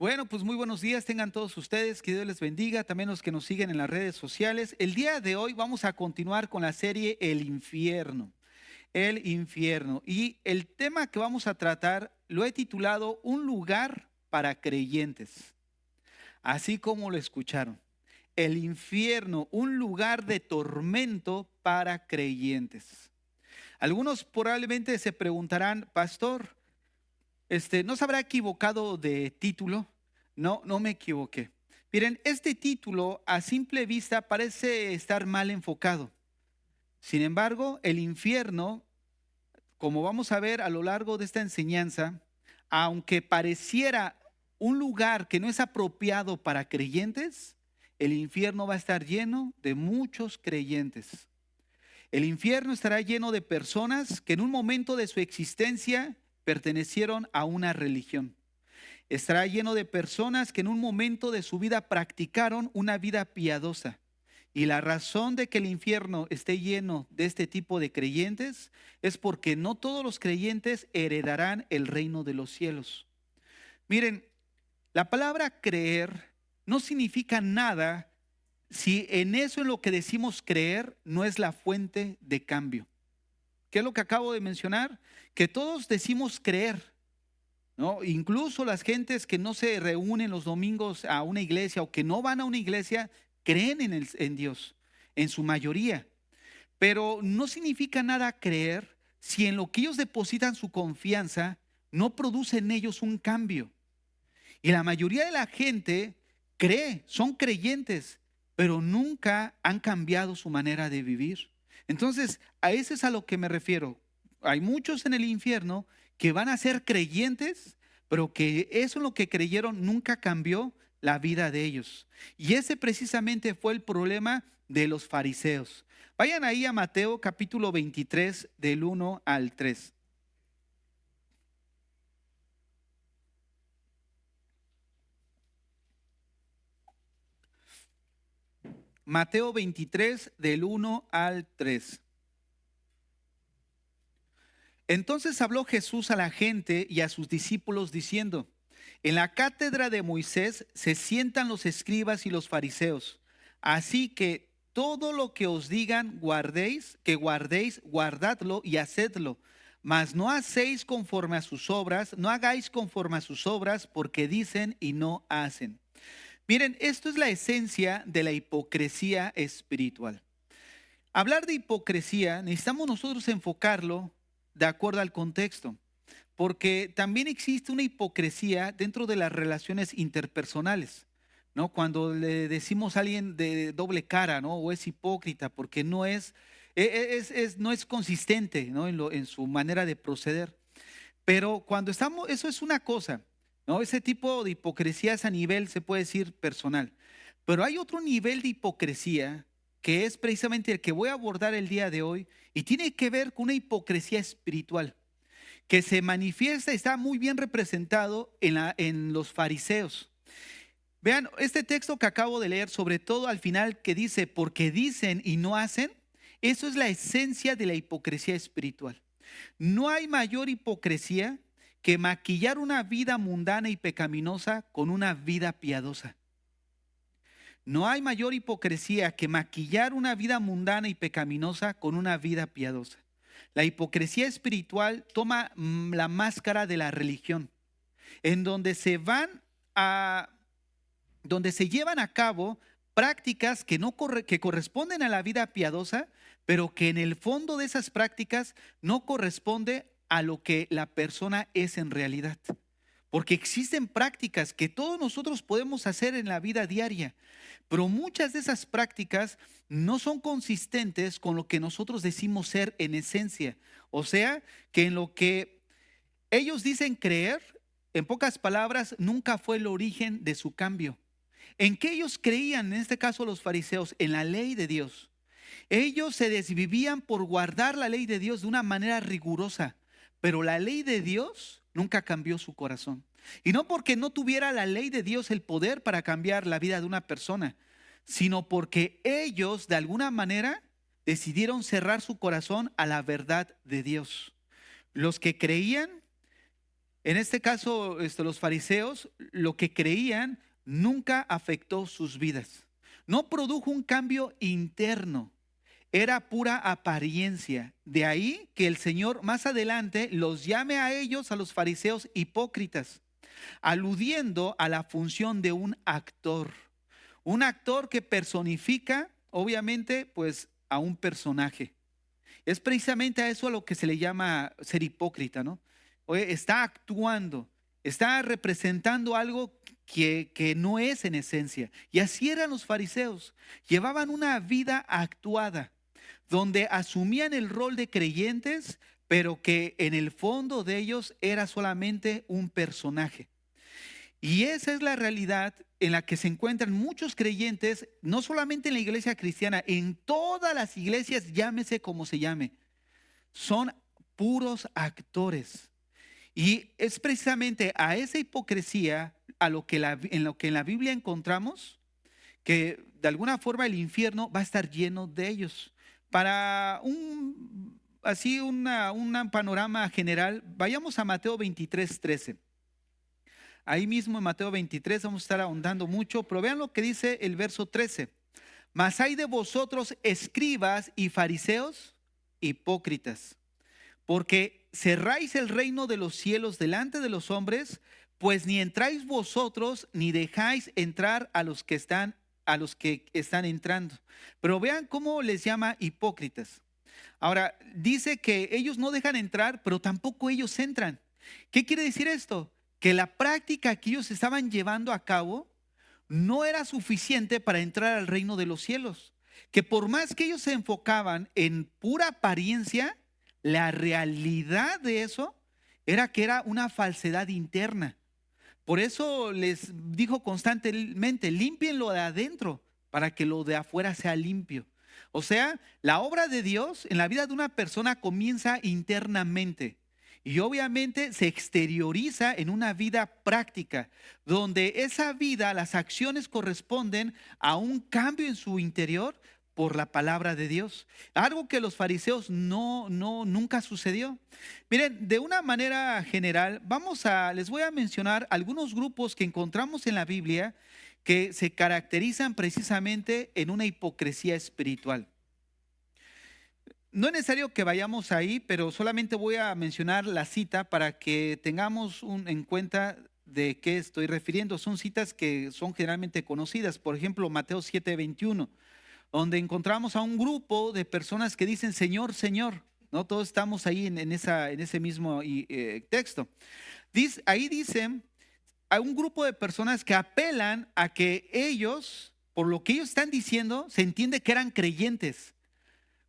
Bueno, pues muy buenos días tengan todos ustedes, que Dios les bendiga, también los que nos siguen en las redes sociales. El día de hoy vamos a continuar con la serie El infierno, el infierno. Y el tema que vamos a tratar lo he titulado Un lugar para creyentes, así como lo escucharon. El infierno, un lugar de tormento para creyentes. Algunos probablemente se preguntarán, pastor, ¿no se habrá equivocado de título? No, no me equivoqué. Miren, este título a simple vista parece estar mal enfocado. Sin embargo, el infierno, como vamos a ver a lo largo de esta enseñanza, aunque pareciera un lugar que no es apropiado para creyentes, el infierno va a estar lleno de muchos creyentes. El infierno estará lleno de personas que en un momento de su existencia pertenecieron a una religión. Estará lleno de personas que en un momento de su vida practicaron una vida piadosa. Y la razón de que el infierno esté lleno de este tipo de creyentes es porque no todos los creyentes heredarán el reino de los cielos. Miren, la palabra creer no significa nada si en eso en lo que decimos creer no es la fuente de cambio. ¿Qué es lo que acabo de mencionar? Que todos decimos creer, ¿no? Incluso las gentes que no se reúnen los domingos a una iglesia o que no van a una iglesia, creen en Dios, en su mayoría. Pero no significa nada creer si en lo que ellos depositan su confianza no produce en ellos un cambio. Y la mayoría de la gente cree, son creyentes, pero nunca han cambiado su manera de vivir. Entonces, a eso es a lo que me refiero. Hay muchos en el infierno que van a ser creyentes, pero que eso en lo que creyeron nunca cambió la vida de ellos. Y ese precisamente fue el problema de los fariseos. Vayan ahí a Mateo capítulo 23 del 1 al 3. Mateo 23 del 1 al 3. Entonces habló Jesús a la gente y a sus discípulos diciendo: en la cátedra de Moisés se sientan los escribas y los fariseos. Así que todo lo que os digan guardéis, guardadlo y hacedlo. Mas no hacéis conforme a sus obras, no hagáis conforme a sus obras, porque dicen y no hacen. Miren, esto es la esencia de la hipocresía espiritual. Hablar de hipocresía, necesitamos nosotros enfocarlo de acuerdo al contexto, porque también existe una hipocresía dentro de las relaciones interpersonales, ¿no? Cuando le decimos a alguien de doble cara, ¿no? O es hipócrita, porque no es consistente, ¿no? En su manera de proceder. Pero cuando estamos, eso es una cosa, ¿no? Ese tipo de hipocresía es a nivel, se puede decir, personal. Pero hay otro nivel de hipocresía que es precisamente el que voy a abordar el día de hoy y tiene que ver con una hipocresía espiritual que se manifiesta, está muy bien representado en los fariseos. Vean, este texto que acabo de leer, sobre todo al final que dice, porque dicen y no hacen, eso es la esencia de la hipocresía espiritual. No hay mayor hipocresía que maquillar una vida mundana y pecaminosa con una vida piadosa. No hay mayor hipocresía que maquillar una vida mundana y pecaminosa con una vida piadosa. La hipocresía espiritual toma la máscara de la religión, en donde donde se llevan a cabo prácticas que corresponden a la vida piadosa, pero que en el fondo de esas prácticas no corresponde a lo que la persona es en realidad. Porque existen prácticas que todos nosotros podemos hacer en la vida diaria, pero muchas de esas prácticas no son consistentes con lo que nosotros decimos ser en esencia. O sea, que en lo que ellos dicen creer, en pocas palabras, nunca fue el origen de su cambio. ¿En qué ellos creían, en este caso los fariseos? En la ley de Dios. Ellos se desvivían por guardar la ley de Dios de una manera rigurosa, pero la ley de Dios nunca cambió su corazón. Y no porque no tuviera la ley de Dios el poder para cambiar la vida de una persona, sino porque ellos de alguna manera decidieron cerrar su corazón a la verdad de Dios. Los que creían En este caso, los fariseos, lo que creían nunca afectó sus vidas. No produjo un cambio interno. Era pura apariencia. De ahí que el Señor más adelante los llame a ellos, a los fariseos, hipócritas, aludiendo a la función de un actor. Un actor que personifica, obviamente, pues a un personaje. Es precisamente a eso a lo que se le llama ser hipócrita, ¿no? Oye, está actuando, está representando algo que no es en esencia. Y así eran los fariseos. Llevaban una vida actuada, donde asumían el rol de creyentes, pero que en el fondo de ellos era solamente un personaje. Y esa es la realidad en la que se encuentran muchos creyentes, no solamente en la iglesia cristiana, en todas las iglesias, llámese como se llame. Son puros actores. Y es precisamente a esa hipocresía en lo que en la Biblia encontramos que de alguna forma el infierno va a estar lleno de ellos. Para un panorama general, vayamos a Mateo 23:13. Ahí mismo en Mateo 23 vamos a estar ahondando mucho, pero vean lo que dice el verso 13. Mas hay de vosotros, escribas y fariseos, hipócritas, porque cerráis el reino de los cielos delante de los hombres, pues ni entráis vosotros ni dejáis entrar a los que están entrando. Pero vean cómo les llama hipócritas. Ahora, dice que ellos no dejan entrar, pero tampoco ellos entran. ¿Qué quiere decir esto? Que la práctica que ellos estaban llevando a cabo no era suficiente para entrar al reino de los cielos. Que por más que ellos se enfocaban en pura apariencia, la realidad de eso era que era una falsedad interna. Por eso les dijo constantemente, límpienlo de adentro para que lo de afuera sea limpio. O sea, la obra de Dios en la vida de una persona comienza internamente y obviamente se exterioriza en una vida práctica, donde esa vida, las acciones corresponden a un cambio en su interior por la palabra de Dios. Algo que los fariseos nunca sucedió. Miren, de una manera general, les voy a mencionar algunos grupos que encontramos en la Biblia que se caracterizan precisamente en una hipocresía espiritual. No es necesario que vayamos ahí, pero solamente voy a mencionar la cita para que tengamos en cuenta de qué estoy refiriendo. Son citas que son generalmente conocidas. Por ejemplo, Mateo 7:21, donde encontramos a un grupo de personas que dicen Señor, Señor. ¿No? Todos estamos ahí en ese mismo texto. Ahí dice, hay un grupo de personas que apelan a que ellos, por lo que ellos están diciendo, se entiende que eran creyentes.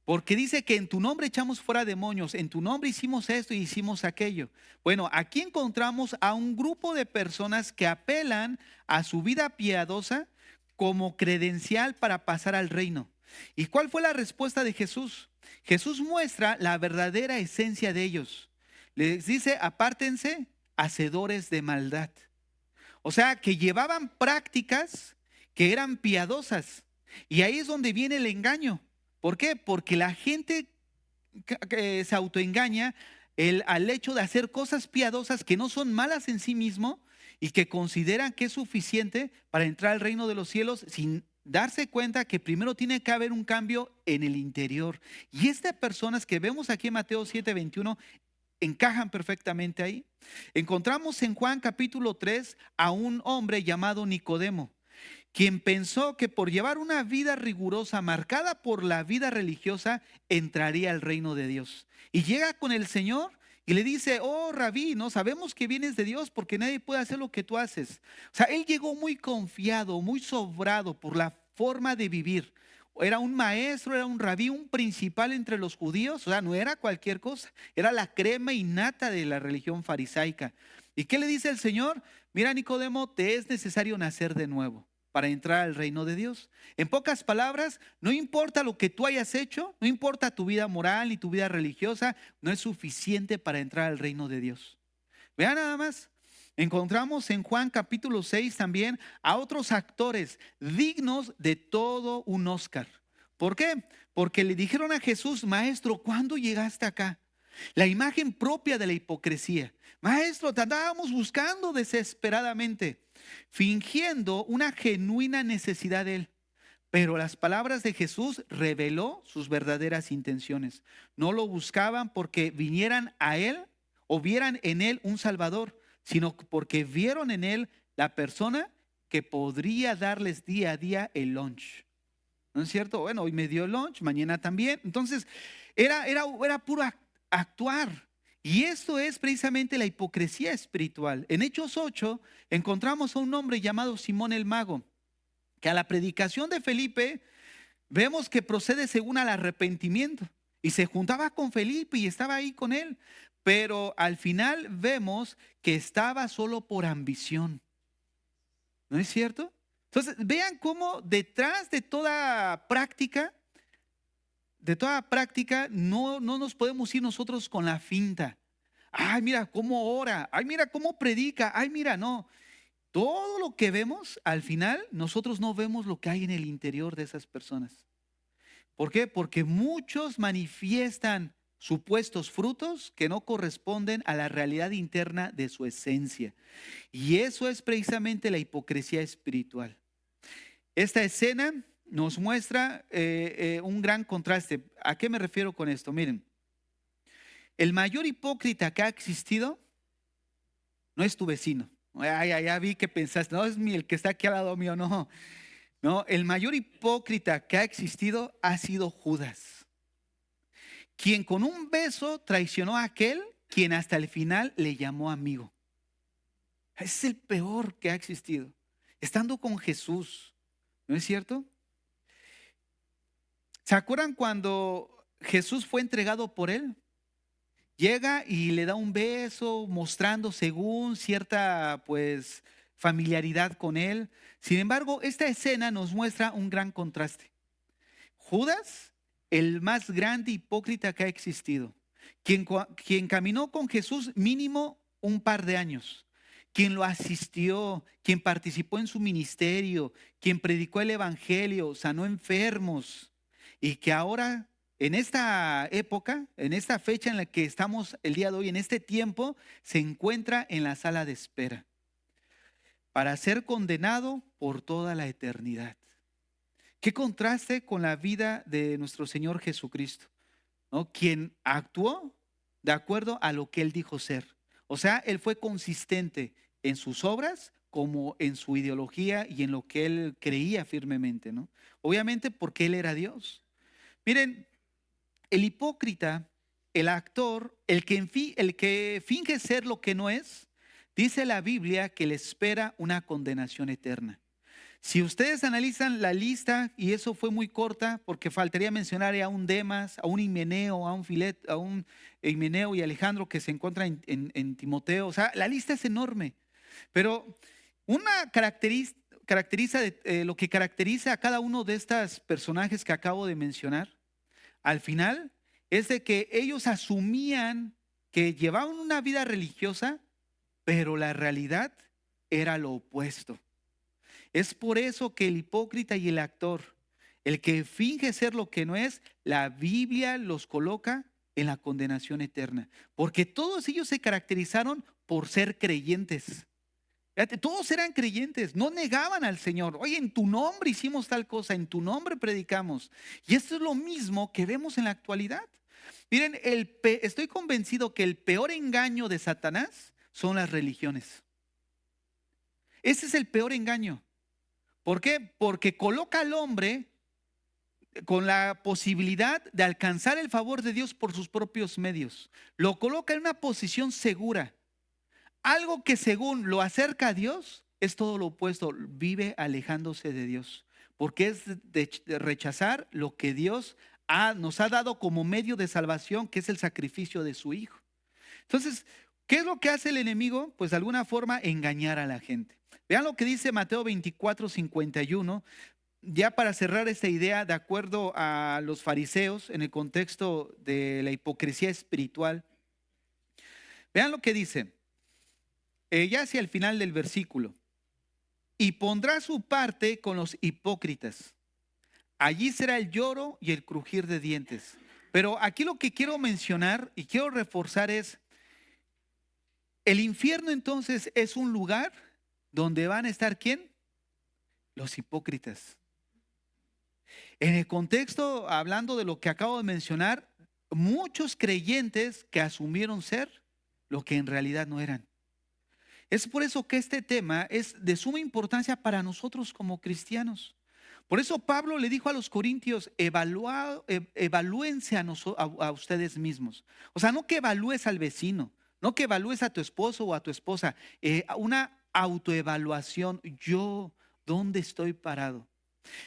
Porque dice que en tu nombre echamos fuera demonios, en tu nombre hicimos esto y hicimos aquello. Bueno, aquí encontramos a un grupo de personas que apelan a su vida piadosa como credencial para pasar al reino. ¿Y cuál fue la respuesta de Jesús? Jesús muestra la verdadera esencia de ellos. Les dice, apártense, hacedores de maldad. O sea, que llevaban prácticas que eran piadosas. Y ahí es donde viene el engaño. ¿Por qué? Porque la gente que se autoengaña al hecho de hacer cosas piadosas que no son malas en sí mismo y que consideran que es suficiente para entrar al reino de los cielos sin darse cuenta que primero tiene que haber un cambio en el interior. Y estas personas que vemos aquí en Mateo 7:21 encajan perfectamente ahí. Encontramos en Juan capítulo 3 a un hombre llamado Nicodemo, quien pensó que por llevar una vida rigurosa, marcada por la vida religiosa, entraría al reino de Dios. Y llega con el Señor y le dice, oh Rabí, no sabemos que vienes de Dios porque nadie puede hacer lo que tú haces. O sea, él llegó muy confiado, muy sobrado por la forma de vivir. Era un maestro, era un rabí, un principal entre los judíos. O sea, no era cualquier cosa, era la crema innata de la religión farisaica. ¿Y qué le dice el Señor? Mira, Nicodemo, te es necesario nacer de nuevo para entrar al reino de Dios. En pocas palabras, no importa lo que tú hayas hecho, no importa tu vida moral ni tu vida religiosa, no es suficiente para entrar al reino de Dios. Vean nada más, encontramos en Juan capítulo 6 también a otros actores dignos de todo un Oscar. ¿Por qué? Porque le dijeron a Jesús, maestro, ¿cuándo llegaste acá? La imagen propia de la hipocresía. Maestro, te andábamos buscando desesperadamente, fingiendo una genuina necesidad de Él. Pero las palabras de Jesús reveló sus verdaderas intenciones. No lo buscaban porque vinieran a Él o vieran en Él un Salvador, sino porque vieron en Él la persona que podría darles día a día el lunch. ¿No es cierto? Bueno, hoy me dio el lunch, mañana también. Entonces, era puro actuar. Y esto es precisamente la hipocresía espiritual. En Hechos 8 encontramos a un hombre llamado Simón el Mago, que a la predicación de Felipe vemos que procede según al arrepentimiento. Y se juntaba con Felipe y estaba ahí con él. Pero al final vemos que estaba solo por ambición. ¿No es cierto? Entonces, vean cómo detrás de toda práctica, no nos podemos ir nosotros con la finta. Ay, mira cómo ora. Ay, mira cómo predica. Ay, mira, no. Todo lo que vemos, al final, nosotros no vemos lo que hay en el interior de esas personas. ¿Por qué? Porque muchos manifiestan supuestos frutos que no corresponden a la realidad interna de su esencia. Y eso es precisamente la hipocresía espiritual. Esta escena nos muestra un gran contraste. ¿A qué me refiero con esto? Miren, el mayor hipócrita que ha existido no es tu vecino. Ay, ya vi que pensaste, no es el que está aquí al lado mío, no. No, el mayor hipócrita que ha existido ha sido Judas, quien con un beso traicionó a aquel quien hasta el final le llamó amigo. Es el peor que ha existido, estando con Jesús. ¿No es cierto? ¿Se acuerdan cuando Jesús fue entregado por él? Llega y le da un beso, mostrando según cierta pues familiaridad con él. Sin embargo, esta escena nos muestra un gran contraste. Judas, el más grande hipócrita que ha existido, quien caminó con Jesús mínimo un par de años, quien lo asistió, quien participó en su ministerio, quien predicó el evangelio, sanó enfermos, y que ahora en esta época, en esta fecha en la que estamos el día de hoy, en este tiempo, se encuentra en la sala de espera para ser condenado por toda la eternidad. Qué contraste con la vida de nuestro Señor Jesucristo, ¿no? Quien actuó de acuerdo a lo que Él dijo ser. O sea, Él fue consistente en sus obras como en su ideología y en lo que Él creía firmemente, ¿no? Obviamente porque Él era Dios. Miren, el hipócrita, el actor, el que finge ser lo que no es, dice la Biblia que le espera una condenación eterna. Si ustedes analizan la lista, y eso fue muy corta, porque faltaría mencionar a un Demas, a un Himeneo, a un Himeneo y Alejandro que se encuentran en Timoteo. O sea, la lista es enorme. Pero una lo que caracteriza a cada uno de estos personajes que acabo de mencionar, al final, es de que ellos asumían que llevaban una vida religiosa, pero la realidad era lo opuesto. Es por eso que el hipócrita y el actor, el que finge ser lo que no es, la Biblia los coloca en la condenación eterna. Porque todos ellos se caracterizaron por ser creyentes. Fíjate, todos eran creyentes, no negaban al Señor. Oye, en tu nombre hicimos tal cosa, en tu nombre predicamos. Y esto es lo mismo que vemos en la actualidad. Miren, estoy convencido que el peor engaño de Satanás son las religiones. Ese es el peor engaño. ¿Por qué? Porque coloca al hombre con la posibilidad de alcanzar el favor de Dios por sus propios medios. Lo coloca en una posición segura. Algo que según lo acerca a Dios es todo lo opuesto. Vive alejándose de Dios. Porque es de rechazar lo que Dios nos ha dado como medio de salvación, que es el sacrificio de su Hijo. Entonces, ¿qué es lo que hace el enemigo? Pues de alguna forma engañar a la gente. Vean lo que dice Mateo 24:51, ya para cerrar esta idea de acuerdo a los fariseos en el contexto de la hipocresía espiritual. Vean lo que dice, ya hacia el final del versículo. Y pondrá su parte con los hipócritas. Allí será el lloro y el crujir de dientes, Pero aquí lo que quiero mencionar y quiero reforzar es, el infierno entonces es un lugar donde van a estar ¿quién? Los hipócritas. En el contexto, hablando de lo que acabo de mencionar, muchos creyentes que asumieron ser lo que en realidad no eran. Es por eso que este tema es de suma importancia para nosotros como cristianos. Por eso Pablo le dijo a los corintios, evalúense a ustedes mismos. O sea, no que evalúes al vecino, no que evalúes a tu esposo o a tu esposa, una autoevaluación. Yo, ¿dónde estoy parado?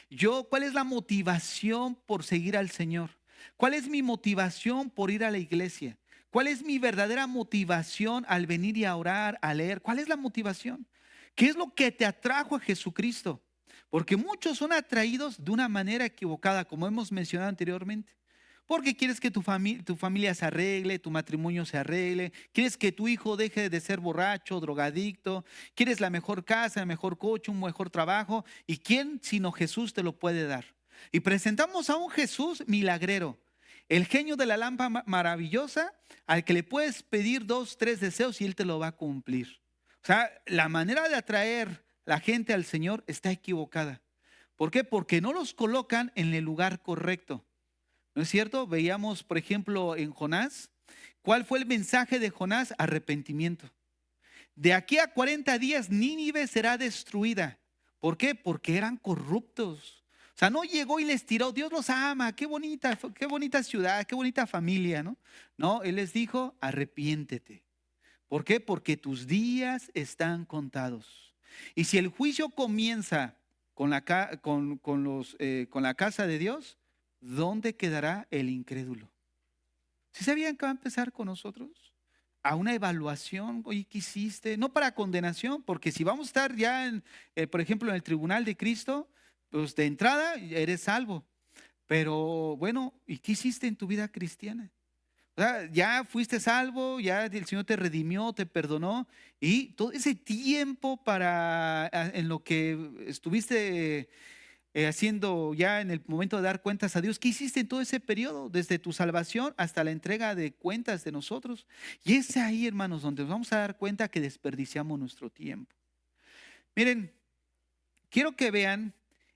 Yo, ¿cuál es la motivación por seguir al Señor? ¿Cuál es mi motivación por ir a la iglesia? ¿Cuál es mi verdadera motivación al venir y a orar, a leer? ¿Cuál es la motivación? ¿Qué es lo que te atrajo a Jesucristo? Porque muchos son atraídos de una manera equivocada, como hemos mencionado anteriormente. Porque quieres que tu familia se arregle, tu matrimonio se arregle, quieres que tu hijo deje de ser borracho, drogadicto, quieres la mejor casa, el mejor coche, un mejor trabajo. ¿Y quién sino Jesús te lo puede dar? Y presentamos a un Jesús milagrero, el genio de la lámpara maravillosa, al que le puedes pedir 2, 3 deseos y él te lo va a cumplir. O sea, la manera de atraer la gente al Señor está equivocada. ¿Por qué? Porque no los colocan en el lugar correcto. ¿No es cierto? Veíamos, por ejemplo, en Jonás. ¿Cuál fue el mensaje de Jonás? Arrepentimiento. De aquí a 40 días Nínive será destruida. ¿Por qué? Porque eran corruptos. O sea, no llegó y les tiró, Dios los ama, qué bonita ciudad, qué bonita familia, ¿no? No, Él les dijo, arrepiéntete. ¿Por qué? Porque tus días están contados. Y si el juicio comienza con la casa de Dios, ¿dónde quedará el incrédulo? ¿Sí sabían que va a empezar con nosotros? A una evaluación, oye, ¿qué hiciste? No para condenación, porque si vamos a estar ya, por ejemplo, en el tribunal de Cristo, pues de entrada eres salvo. Pero bueno, ¿y qué hiciste en tu vida cristiana? O sea, ya fuiste salvo, ya el Señor te redimió, te perdonó, y todo ese tiempo en lo que estuviste haciendo ya en el momento de dar cuentas a Dios, ¿qué hiciste en todo ese periodo? Desde tu salvación hasta la entrega de cuentas de nosotros. Y es ahí, hermanos, donde nos vamos a dar cuenta que desperdiciamos nuestro tiempo. Miren, quiero que vean,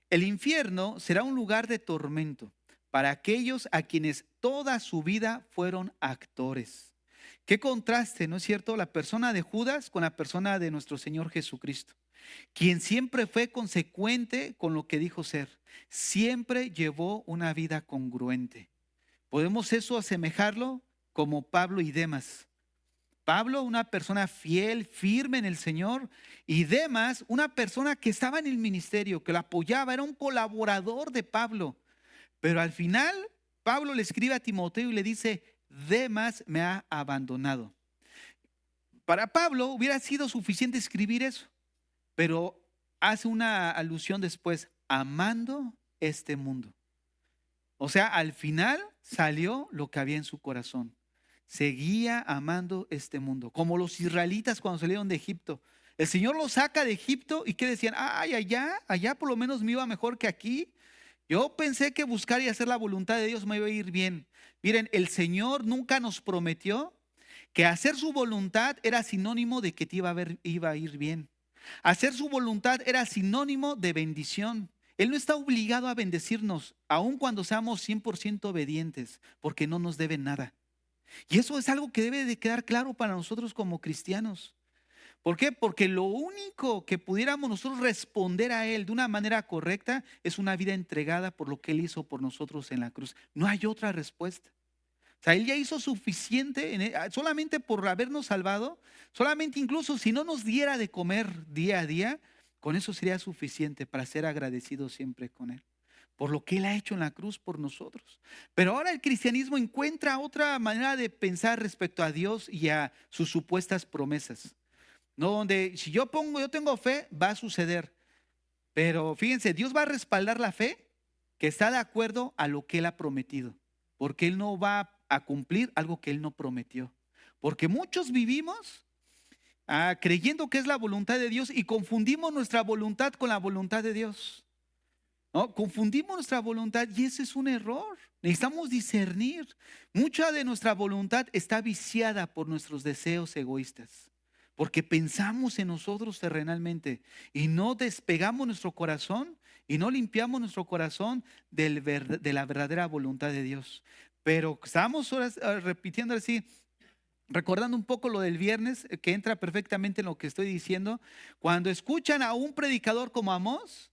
el infierno será un lugar de tormento para aquellos a quienes toda su vida fueron actores. Qué contraste, ¿no es cierto? La persona de Judas con la persona de nuestro Señor Jesucristo, quien siempre fue consecuente con lo que dijo ser, siempre llevó una vida congruente. Podemos eso asemejarlo como Pablo y Demas. Pablo, una persona fiel, firme en el Señor, y Demas, una persona que estaba en el ministerio, que lo apoyaba, era un colaborador de Pablo. Pero al final, Pablo le escribe a Timoteo y le dice, Demas me ha abandonado. Para Pablo hubiera sido suficiente escribir eso, pero hace una alusión después, amando este mundo. O sea, al final salió lo que había en su corazón. Seguía amando este mundo, como los israelitas cuando salieron de Egipto. El Señor los saca de Egipto y que decían, ay, allá por lo menos me iba mejor que aquí. Yo pensé que buscar y hacer la voluntad de Dios me iba a ir bien. Miren, el Señor nunca nos prometió que hacer su voluntad era sinónimo de que te iba a ir bien. Hacer su voluntad era sinónimo de bendición. Él no está obligado a bendecirnos, aun cuando seamos 100% obedientes, porque no nos debe nada. Y eso es algo que debe de quedar claro para nosotros como cristianos. ¿Por qué? Porque lo único que pudiéramos nosotros responder a Él de una manera correcta es una vida entregada por lo que Él hizo por nosotros en la cruz. No hay otra respuesta. O sea, Él ya hizo suficiente solamente por habernos salvado, solamente incluso si no nos diera de comer día a día, con eso sería suficiente para ser agradecidos siempre con Él, por lo que Él ha hecho en la cruz por nosotros. Pero ahora el cristianismo encuentra otra manera de pensar respecto a Dios y a sus supuestas promesas. No, donde si yo tengo fe, va a suceder. Pero fíjense, Dios va a respaldar la fe que está de acuerdo a lo que Él ha prometido, porque Él no va a cumplir algo que Él no prometió. Porque muchos vivimos creyendo que es la voluntad de Dios y confundimos nuestra voluntad con la voluntad de Dios. ¿no? Confundimos nuestra voluntad y ese es un error. Necesitamos discernir. Mucha de nuestra voluntad está viciada por nuestros deseos egoístas, porque pensamos en nosotros terrenalmente y no despegamos nuestro corazón y no limpiamos nuestro corazón de la verdadera voluntad de Dios. Pero estamos ahora repitiendo así, recordando un poco lo del viernes, que entra perfectamente en lo que estoy diciendo. Cuando escuchan a un predicador como Amós,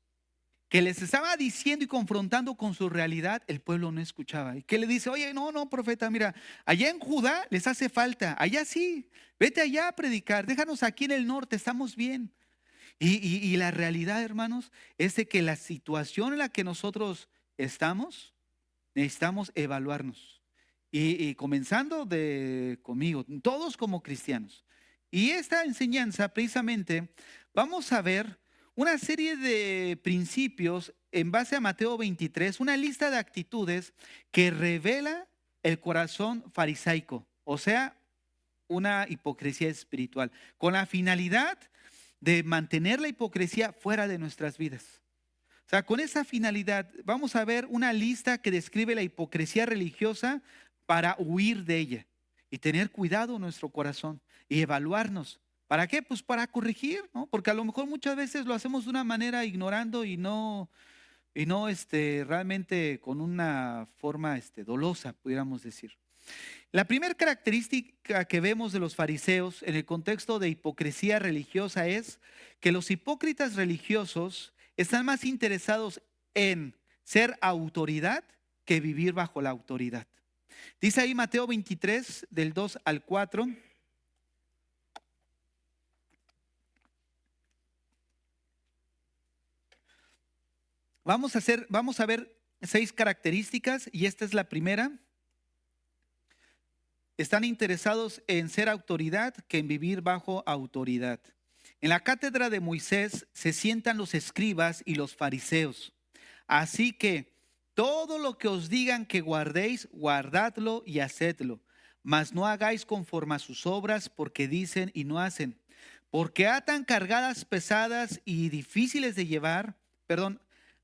que les estaba diciendo y confrontando con su realidad, el pueblo no escuchaba. Y que le dice, oye, no, no, profeta, mira, allá en Judá les hace falta, allá sí, vete allá a predicar, déjanos aquí en el norte, estamos bien. Y la realidad, hermanos, es de que la situación en la que nosotros estamos, necesitamos evaluarnos. Y comenzando conmigo, todos como cristianos. Y esta enseñanza, precisamente, vamos a ver una serie de principios en base a Mateo 23, una lista de actitudes que revela el corazón farisaico, o sea, una hipocresía espiritual, con la finalidad de mantener la hipocresía fuera de nuestras vidas. O sea, con esa finalidad vamos a ver una lista que describe la hipocresía religiosa para huir de ella y tener cuidado en nuestro corazón y evaluarnos. ¿Para qué? Pues para corregir, ¿no? Porque a lo mejor muchas veces lo hacemos de una manera ignorando y no realmente con una forma dolosa, pudiéramos decir. La primera característica que vemos de los fariseos en el contexto de hipocresía religiosa es que los hipócritas religiosos están más interesados en ser autoridad que vivir bajo la autoridad. Dice ahí Mateo 23, del 2 al 4. Vamos a ver 6 características y esta es la primera. Están interesados en ser autoridad que en vivir bajo autoridad. En la cátedra de Moisés se sientan los escribas y los fariseos. Así que todo lo que os digan que guardéis, guardadlo y hacedlo. Mas no hagáis conforme a sus obras, porque dicen y no hacen. Porque atan cargadas pesadas y difíciles de llevar,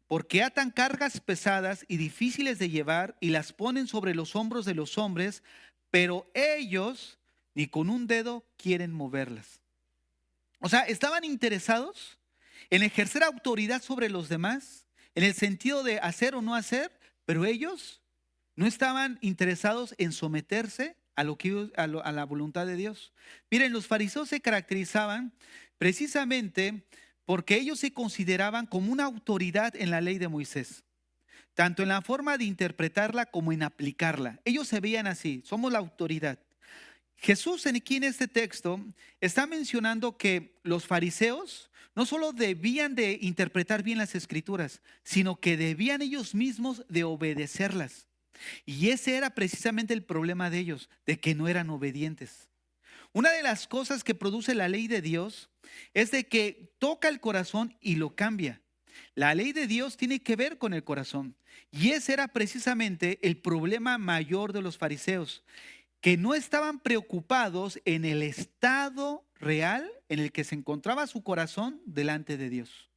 porque atan cargas pesadas y difíciles de llevar y las ponen sobre los hombros de los hombres, pero ellos ni con un dedo quieren moverlas. O sea, estaban interesados en ejercer autoridad sobre los demás, en el sentido de hacer o no hacer, pero ellos no estaban interesados en someterse a la voluntad de Dios. Miren, los fariseos se caracterizaban precisamente porque ellos se consideraban como una autoridad en la ley de Moisés, tanto en la forma de interpretarla como en aplicarla. Ellos se veían así, somos la autoridad. Jesús aquí en este texto está mencionando que los fariseos no solo debían de interpretar bien las escrituras, sino que debían ellos mismos de obedecerlas. Y ese era precisamente el problema de ellos, de que no eran obedientes. Una de las cosas que produce la ley de Dios es de que toca el corazón y lo cambia. La ley de Dios tiene que ver con el corazón. Y ese era precisamente el problema mayor de los fariseos, que no estaban preocupados en el estado real en el que se encontraba su corazón delante de Dios.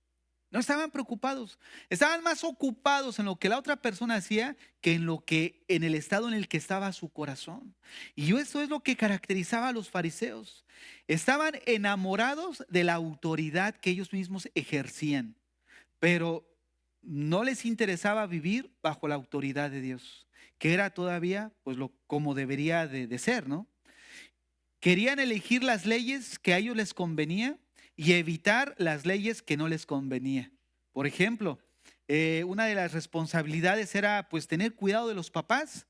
No estaban preocupados, estaban más ocupados en lo que la otra persona hacía que en el estado en el que estaba su corazón. Y eso es lo que caracterizaba a los fariseos. Estaban enamorados de la autoridad que ellos mismos ejercían, pero no les interesaba vivir bajo la autoridad de Dios, que era todavía pues como debería de ser, ¿no? Querían elegir las leyes que a ellos les convenía y evitar las leyes que no les convenía. Por ejemplo, una de las responsabilidades era pues tener cuidado de los papás,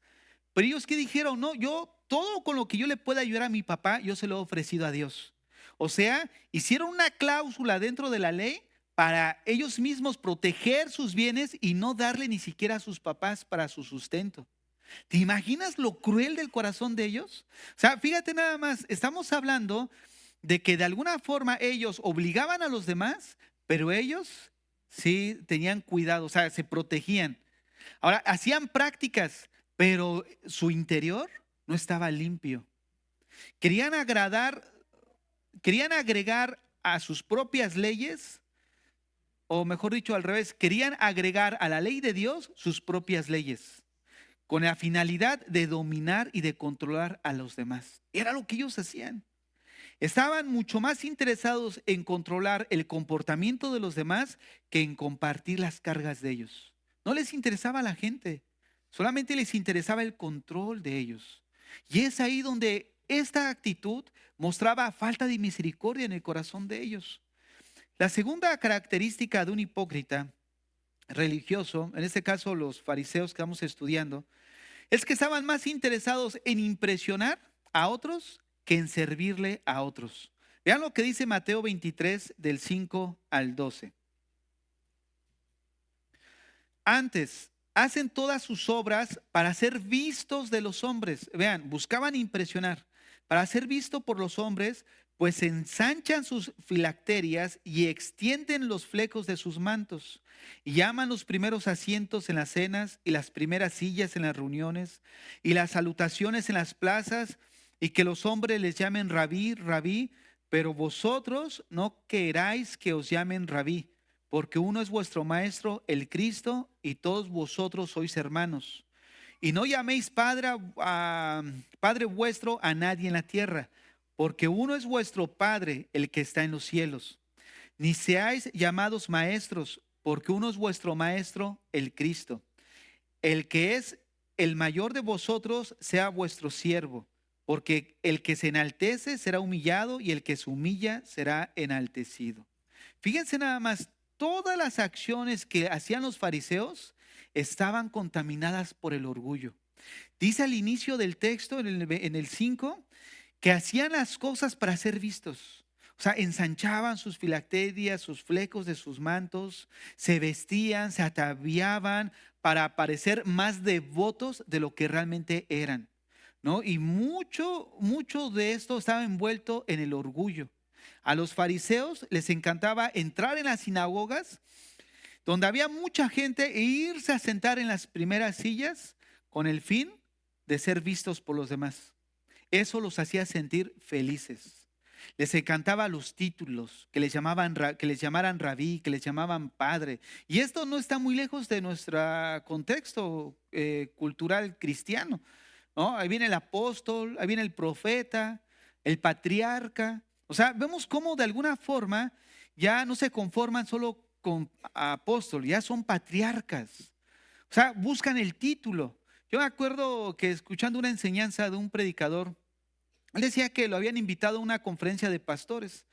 pero ellos ¿qué dijeron? No, yo todo con lo que yo le pueda ayudar a mi papá, yo se lo he ofrecido a Dios. O sea, hicieron una cláusula dentro de la ley para ellos mismos proteger sus bienes y no darle ni siquiera a sus papás para su sustento. ¿Te imaginas lo cruel del corazón de ellos? O sea, fíjate nada más, estamos hablando de que de alguna forma ellos obligaban a los demás, pero ellos sí tenían cuidado, o sea, se protegían. Ahora, hacían prácticas, pero su interior no estaba limpio. Querían agregar a sus propias leyes o mejor dicho al revés, querían agregar a la ley de Dios sus propias leyes, con la finalidad de dominar y de controlar a los demás. Era lo que ellos hacían. Estaban mucho más interesados en controlar el comportamiento de los demás que en compartir las cargas de ellos. No les interesaba a la gente, solamente les interesaba el control de ellos. Y es ahí donde esta actitud mostraba falta de misericordia en el corazón de ellos. La segunda característica de un hipócrita religioso, en este caso los fariseos que estamos estudiando, es que estaban más interesados en impresionar a otros que en servirle a otros. Vean lo que dice Mateo 23 del 5 al 12. Antes, hacen todas sus obras para ser vistos de los hombres. Vean, buscaban impresionar. Para ser visto por los hombres, pues ensanchan sus filacterias y extienden los flecos de sus mantos. Y llaman los primeros asientos en las cenas y las primeras sillas en las reuniones y las salutaciones en las plazas, y que los hombres les llamen rabí, rabí, pero vosotros no queráis que os llamen rabí, porque uno es vuestro maestro, el Cristo, y todos vosotros sois hermanos. Y no llaméis padre vuestro a nadie en la tierra, porque uno es vuestro Padre, el que está en los cielos. Ni seáis llamados maestros, porque uno es vuestro maestro, el Cristo. El que es el mayor de vosotros sea vuestro siervo, porque el que se enaltece será humillado y el que se humilla será enaltecido. Fíjense nada más, todas las acciones que hacían los fariseos estaban contaminadas por el orgullo. Dice al inicio del texto, en el 5, que hacían las cosas para ser vistos. O sea, ensanchaban sus filacterias, sus flecos de sus mantos, se vestían, se ataviaban para parecer más devotos de lo que realmente eran, ¿no? Y mucho de esto estaba envuelto en el orgullo. A los fariseos les encantaba entrar en las sinagogas donde había mucha gente e irse a sentar en las primeras sillas con el fin de ser vistos por los demás. Eso los hacía sentir felices. Les encantaba los títulos, que les llamaran rabí, que les llamaban padre. Y esto no está muy lejos de nuestro contexto cultural cristiano, ¿no? Ahí viene el apóstol, ahí viene el profeta, el patriarca. O sea, vemos cómo de alguna forma ya no se conforman solo con apóstol, ya son patriarcas. O sea, buscan el título. Yo me acuerdo que escuchando una enseñanza de un predicador, él decía que lo habían invitado a una conferencia de pastores.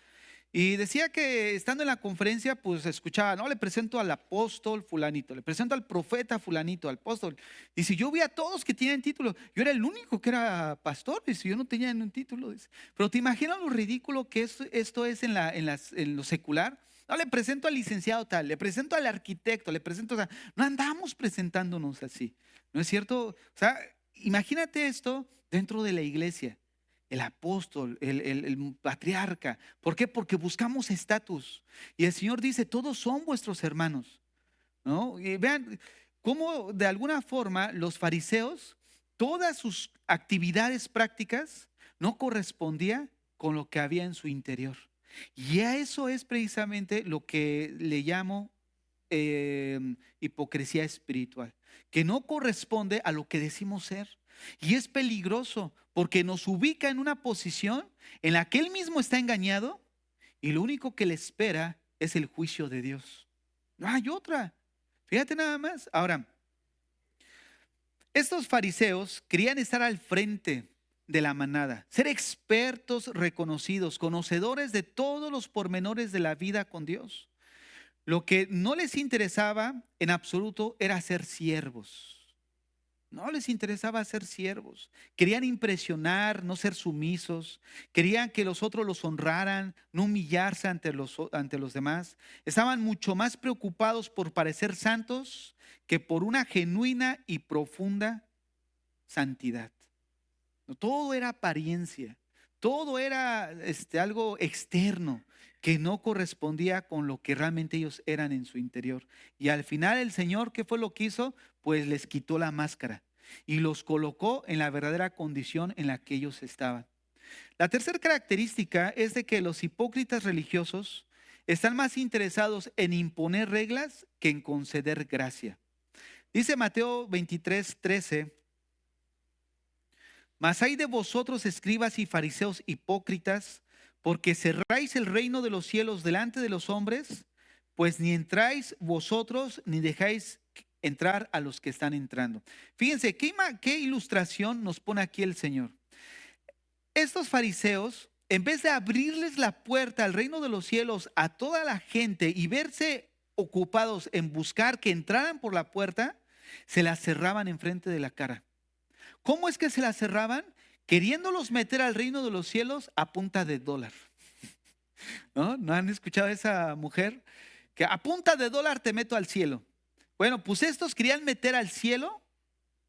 Y decía que estando en la conferencia, pues escuchaba, no, le presento al apóstol fulanito, le presento al profeta fulanito, al apóstol. Dice, yo vi a todos que tienen título. Yo era el único que era pastor, dice, yo no tenía un título. Dice. Pero ¿te imaginas lo ridículo que esto es en lo secular? No, le presento al licenciado tal, le presento al arquitecto, le presento, o sea, no andamos presentándonos así, ¿no es cierto? O sea, imagínate esto dentro de la iglesia. El apóstol, el patriarca. ¿Por qué? Porque buscamos estatus. Y el Señor dice, todos son vuestros hermanos, ¿no? Y vean cómo de alguna forma los fariseos, todas sus actividades prácticas no correspondía con lo que había en su interior. Y a eso es precisamente lo que le llamo hipocresía espiritual, que no corresponde a lo que decimos ser. Y es peligroso porque nos ubica en una posición en la que él mismo está engañado y lo único que le espera es el juicio de Dios. No hay otra. Fíjate nada más. Ahora, estos fariseos querían estar al frente de la manada, ser expertos reconocidos, conocedores de todos los pormenores de la vida con Dios. Lo que no les interesaba en absoluto era ser siervos. No les interesaba ser siervos. Querían impresionar, no ser sumisos. Querían que los otros los honraran, no humillarse ante los demás. Estaban mucho más preocupados por parecer santos que por una genuina y profunda santidad. Todo era apariencia. Todo era algo externo que no correspondía con lo que realmente ellos eran en su interior. Y al final el Señor, ¿qué fue lo que hizo? Pues les quitó la máscara y los colocó en la verdadera condición en la que ellos estaban. La tercera característica es de que los hipócritas religiosos están más interesados en imponer reglas que en conceder gracia. Dice Mateo 23:13, mas hay de vosotros, escribas y fariseos hipócritas, porque cerráis el reino de los cielos delante de los hombres, pues ni entráis vosotros ni dejáis entrar a los que están entrando. Fíjense, qué ilustración nos pone aquí el Señor. Estos fariseos, en vez de abrirles la puerta al reino de los cielos a toda la gente y verse ocupados en buscar que entraran por la puerta, se la cerraban enfrente de la cara. ¿Cómo es que se la cerraban? Queriéndolos meter al reino de los cielos a punta de dólar. ¿No? ¿No han escuchado a esa mujer? Que a punta de dólar te meto al cielo. Bueno, pues estos querían meter al cielo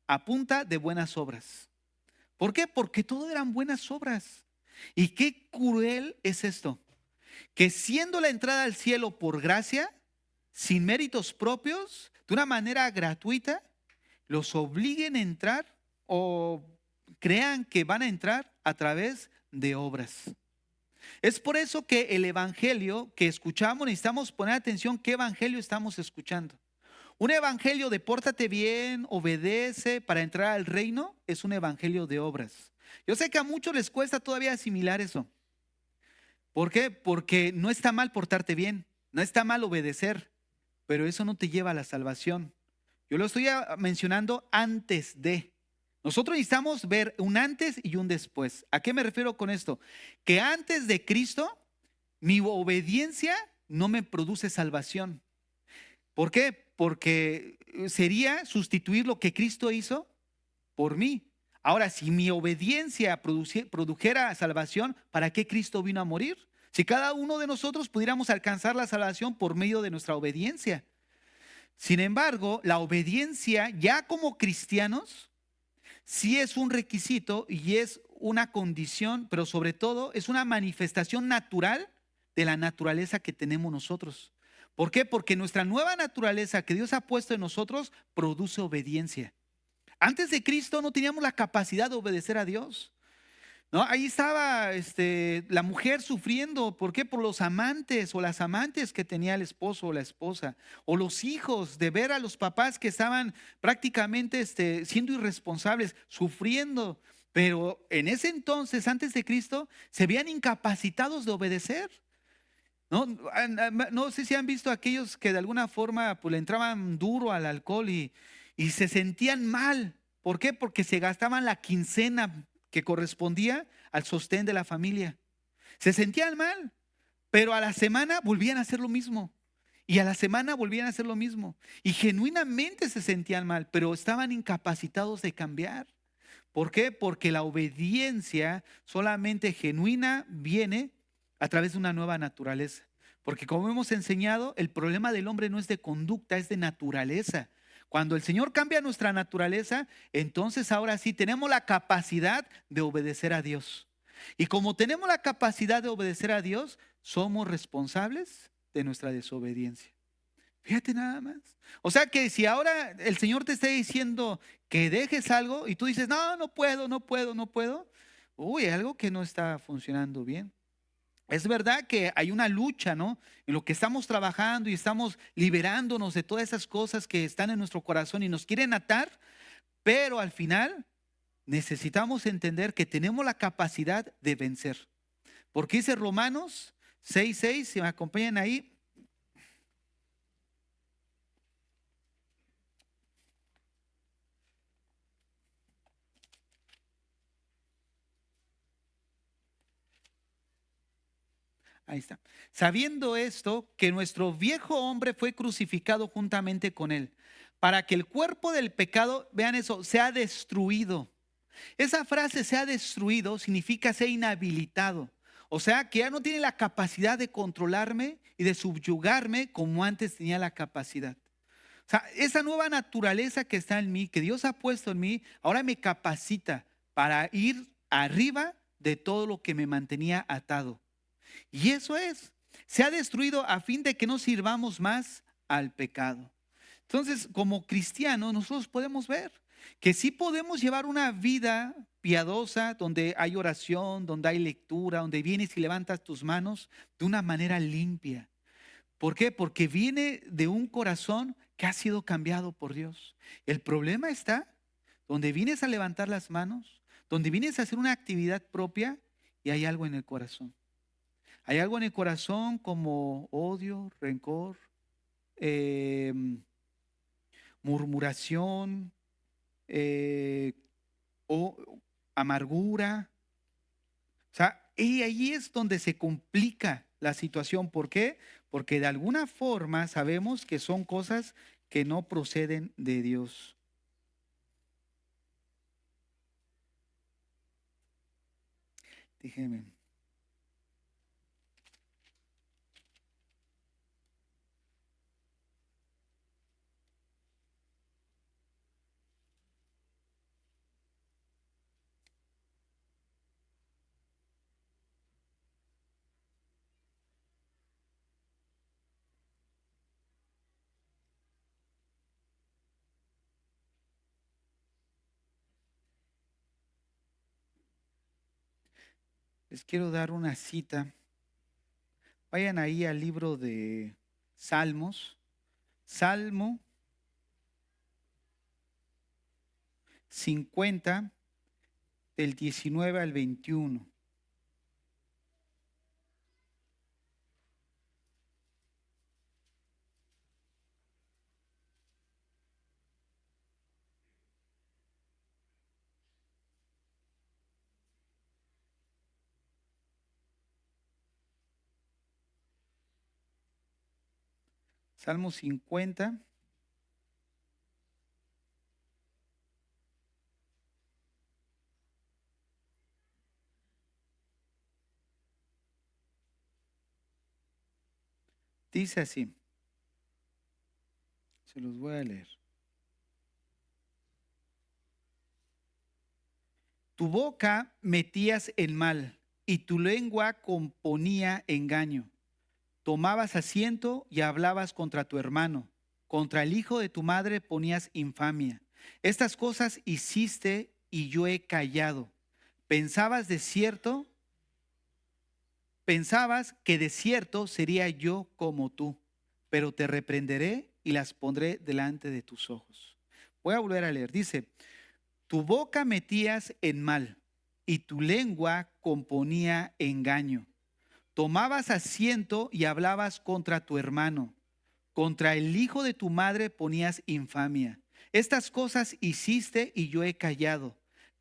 a punta de buenas obras. ¿Por qué? Porque todo eran buenas obras. Y qué cruel es esto. Que siendo la entrada al cielo por gracia, sin méritos propios, de una manera gratuita, los obliguen a entrar o crean que van a entrar a través de obras. Es por eso que el evangelio que escuchamos, necesitamos poner atención qué evangelio estamos escuchando. Un evangelio de pórtate bien, obedece para entrar al reino, es un evangelio de obras. Yo sé que a muchos les cuesta todavía asimilar eso. ¿Por qué? Porque no está mal portarte bien, no está mal obedecer, pero eso no te lleva a la salvación. Yo lo estoy mencionando antes de. Nosotros necesitamos ver un antes y un después. ¿A qué me refiero con esto? Que antes de Cristo, mi obediencia no me produce salvación. ¿Por qué? Porque sería sustituir lo que Cristo hizo por mí. Ahora, si mi obediencia produjera salvación, ¿para qué Cristo vino a morir? Si cada uno de nosotros pudiéramos alcanzar la salvación por medio de nuestra obediencia. Sin embargo, la obediencia ya como cristianos sí es un requisito y es una condición, pero sobre todo es una manifestación natural de la naturaleza que tenemos nosotros. ¿Por qué? Porque nuestra nueva naturaleza que Dios ha puesto en nosotros produce obediencia. Antes de Cristo no teníamos la capacidad de obedecer a Dios, ¿no? Ahí estaba la mujer sufriendo. ¿Por qué? Por los amantes o las amantes que tenía el esposo o la esposa. O los hijos, de ver a los papás que estaban prácticamente siendo irresponsables, sufriendo. Pero en ese entonces, antes de Cristo, se veían incapacitados de obedecer. No, no sé si han visto aquellos que de alguna forma pues, le entraban duro al alcohol y se sentían mal. ¿Por qué? Porque se gastaban la quincena que correspondía al sostén de la familia. Se sentían mal, pero a la semana volvían a hacer lo mismo. Y a la semana volvían a hacer lo mismo. Y genuinamente se sentían mal, pero estaban incapacitados de cambiar. ¿Por qué? Porque la obediencia solamente genuina viene a través de una nueva naturaleza. Porque como hemos enseñado, el problema del hombre no es de conducta, es de naturaleza. Cuando el Señor cambia nuestra naturaleza, entonces ahora sí tenemos la capacidad de obedecer a Dios. Y como tenemos la capacidad de obedecer a Dios, somos responsables de nuestra desobediencia. Fíjate nada más. O sea que si ahora el Señor te está diciendo que dejes algo y tú dices, no, no puedo, no puedo, no puedo. Uy, algo que no está funcionando bien. Es verdad que hay una lucha, ¿no? En lo que estamos trabajando y estamos liberándonos de todas esas cosas que están en nuestro corazón y nos quieren atar, pero al final necesitamos entender que tenemos la capacidad de vencer. Porque dice Romanos 6:6, si me acompañan ahí. Ahí está. Sabiendo esto, que nuestro viejo hombre fue crucificado juntamente con él, para que el cuerpo del pecado, vean eso, sea destruido. Esa frase sea destruido significa ser inhabilitado. O sea, que ya no tiene la capacidad de controlarme y de subyugarme como antes tenía la capacidad. O sea, esa nueva naturaleza que está en mí, que Dios ha puesto en mí, ahora me capacita para ir arriba de todo lo que me mantenía atado. Y eso se ha destruido a fin de que no sirvamos más al pecado. Entonces, como cristianos, nosotros podemos ver que sí podemos llevar una vida piadosa, donde hay oración, donde hay lectura, donde vienes y levantas tus manos de una manera limpia. ¿Por qué? Porque viene de un corazón que ha sido cambiado por Dios. El problema está donde vienes a levantar las manos, donde vienes a hacer una actividad propia y hay algo en el corazón. Hay algo en el corazón como odio, rencor, em, murmuración, eh, o amargura. O sea, y ahí es donde se complica la situación. ¿Por qué? Porque de alguna forma sabemos que son cosas que no proceden de Dios. Déjeme. Les quiero dar una cita. Vayan ahí al libro de Salmos. Salmo 50, del 19 al 21. Salmo 50. Dice así. Se los voy a leer. Tu boca metías el mal y tu lengua componía engaño. Tomabas asiento y hablabas contra tu hermano. Contra el hijo de tu madre ponías infamia. Estas cosas hiciste y yo he callado. Pensabas de cierto, pensabas que de cierto sería yo como tú, pero te reprenderé y las pondré delante de tus ojos. Voy a volver a leer. Dice, tu boca metías en mal y tu lengua componía engaño. Tomabas asiento y hablabas contra tu hermano. Contra el hijo de tu madre ponías infamia. Estas cosas hiciste y yo he callado.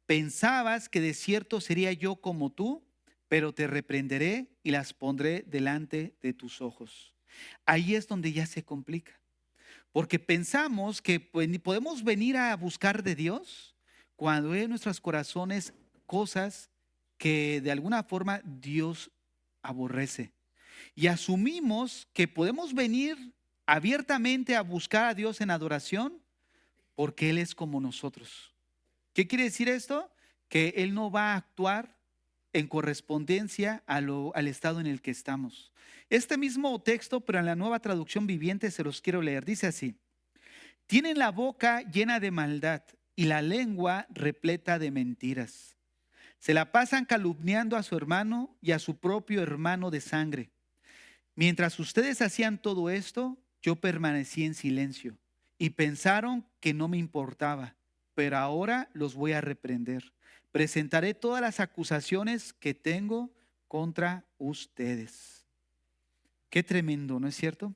Pensabas que de cierto sería yo como tú, pero te reprenderé y las pondré delante de tus ojos. Ahí es donde ya se complica. Porque pensamos que podemos venir a buscar de Dios cuando hay en nuestros corazones cosas que de alguna forma Dios aborrece. Y asumimos que podemos venir abiertamente a buscar a Dios en adoración porque Él es como nosotros. ¿Qué quiere decir esto? Que Él no va a actuar en correspondencia al estado en el que estamos. Este mismo texto, pero en la Nueva Traducción Viviente, se los quiero leer. Dice así: tienen la boca llena de maldad y la lengua repleta de mentiras. Se la pasan calumniando a su hermano y a su propio hermano de sangre. Mientras ustedes hacían todo esto, yo permanecí en silencio y pensaron que no me importaba, pero ahora los voy a reprender. Presentaré todas las acusaciones que tengo contra ustedes. Qué tremendo, ¿no es cierto?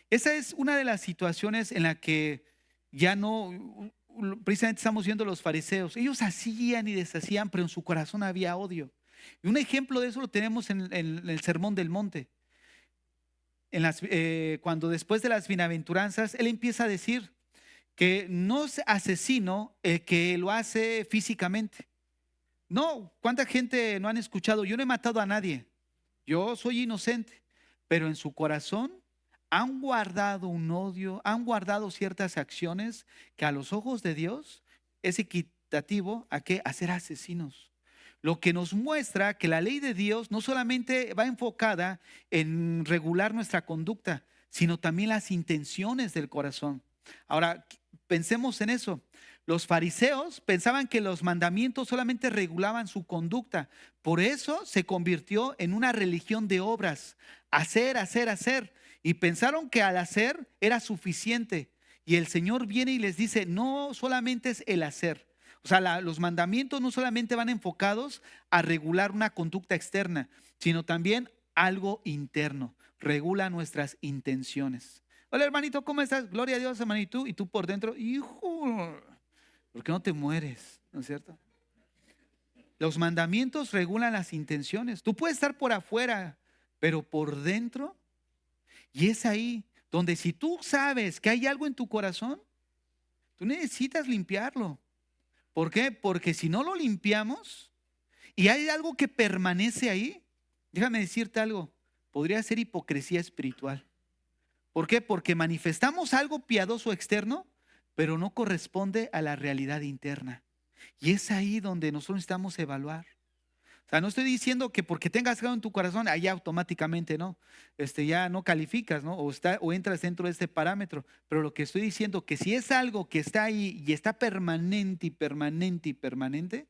Esa es una de las situaciones en la que ya no, precisamente estamos viendo los fariseos. Ellos hacían y deshacían, pero en su corazón había odio. Y un ejemplo de eso lo tenemos en el Sermón del Monte. Cuando después de las bienaventuranzas, él empieza a decir que no es asesino el que lo hace físicamente. No, ¿cuánta gente no han escuchado? Yo no he matado a nadie, yo soy inocente, pero en su corazón han guardado un odio, han guardado ciertas acciones que a los ojos de Dios es equitativo a qué, a ser asesinos. Lo que nos muestra que la ley de Dios no solamente va enfocada en regular nuestra conducta, sino también las intenciones del corazón. Ahora, pensemos en eso. Los fariseos pensaban que los mandamientos solamente regulaban su conducta. Por eso se convirtió en una religión de obras. Hacer, hacer, hacer. y pensaron que al hacer era suficiente. Y el Señor viene y les dice, no solamente es el hacer. O sea, los mandamientos no solamente van enfocados a regular una conducta externa, sino también algo interno. Regula nuestras intenciones. Hola hermanito, ¿cómo estás? Gloria a Dios, hermanito. Y tú por dentro, hijo, ¿por qué no te mueres? ¿No es cierto? Los mandamientos regulan las intenciones. Tú puedes estar por afuera, pero por dentro. Y es ahí donde si tú sabes que hay algo en tu corazón, tú necesitas limpiarlo. ¿Por qué? Porque si no lo limpiamos y hay algo que permanece ahí, déjame decirte algo, podría ser hipocresía espiritual. ¿Por qué? Porque manifestamos algo piadoso externo, pero no corresponde a la realidad interna. Y es ahí donde nosotros necesitamos evaluar. O sea, no estoy diciendo que porque tengas algo en tu corazón, allá automáticamente no, ya no calificas, ¿no? O entras dentro de este parámetro. Pero lo que estoy diciendo, que si es algo que está ahí y está permanente y permanente y permanente,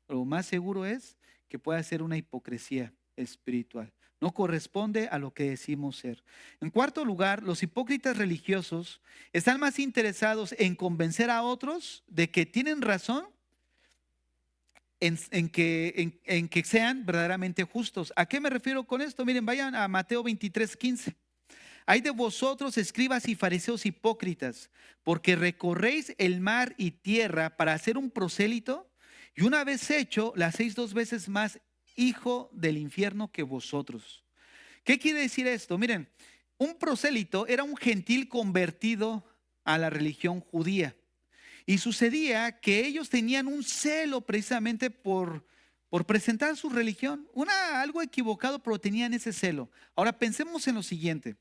lo más seguro es que pueda ser una hipocresía espiritual. No corresponde a lo que decimos ser. En cuarto lugar, los hipócritas religiosos están más interesados en convencer a otros de que tienen razón en que sean verdaderamente justos. ¿A qué me refiero con esto? Miren, vayan a Mateo 23:15. Hay de vosotros, escribas y fariseos hipócritas, porque recorréis el mar y tierra para hacer un prosélito, y una vez hecho, le hacéis 2 veces más hijo del infierno que vosotros. ¿Qué quiere decir esto? Miren, un prosélito era un gentil convertido a la religión judía. Y sucedía que ellos tenían un celo precisamente por presentar su religión. Algo equivocado, pero tenían ese celo. Ahora pensemos en lo siguiente.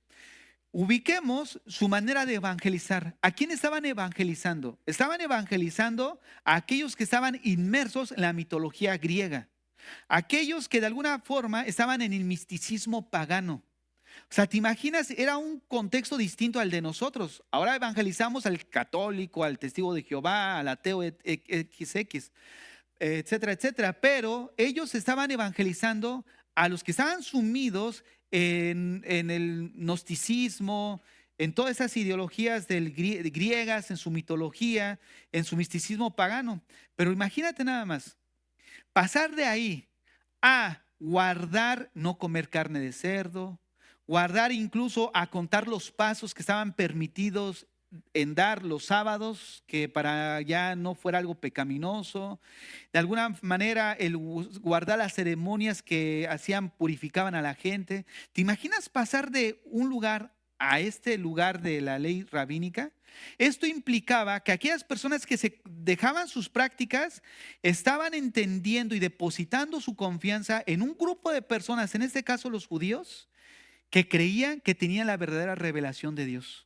Ubiquemos su manera de evangelizar. ¿A quién estaban evangelizando? Estaban evangelizando a aquellos que estaban inmersos en la mitología griega. Aquellos que de alguna forma estaban en el misticismo pagano. O sea, ¿te imaginas? Era un contexto distinto al de nosotros. Ahora evangelizamos al católico, al testigo de Jehová, al ateo XX, etcétera, etcétera. Pero ellos estaban evangelizando a los que estaban sumidos en el gnosticismo, en todas esas ideologías griegas, en su mitología, en su misticismo pagano. Pero imagínate nada más, pasar de ahí a guardar, no comer carne de cerdo, guardar incluso a contar los pasos que estaban permitidos en dar los sábados, que para ya no fuera algo pecaminoso. De alguna manera, el guardar las ceremonias que hacían, purificaban a la gente. ¿Te imaginas pasar de un lugar a este lugar de la ley rabínica? Esto implicaba que aquellas personas que se dejaban sus prácticas estaban entendiendo y depositando su confianza en un grupo de personas, en este caso los judíos, que creían que tenían la verdadera revelación de Dios.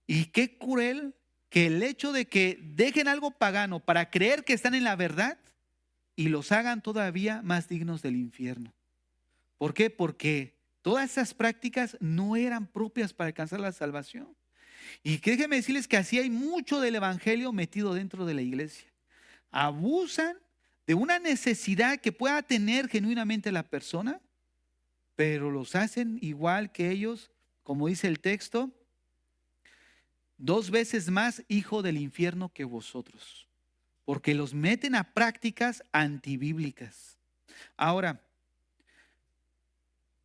Y qué cruel que el hecho de que dejen algo pagano para creer que están en la verdad y los hagan todavía más dignos del infierno. ¿Por qué? Porque todas esas prácticas no eran propias para alcanzar la salvación. Y déjenme decirles que así hay mucho del evangelio metido dentro de la iglesia. Abusan de una necesidad que pueda tener genuinamente la persona, pero los hacen igual que ellos, como dice el texto, 2 veces más hijo del infierno que vosotros, porque los meten a prácticas antibíblicas. Ahora,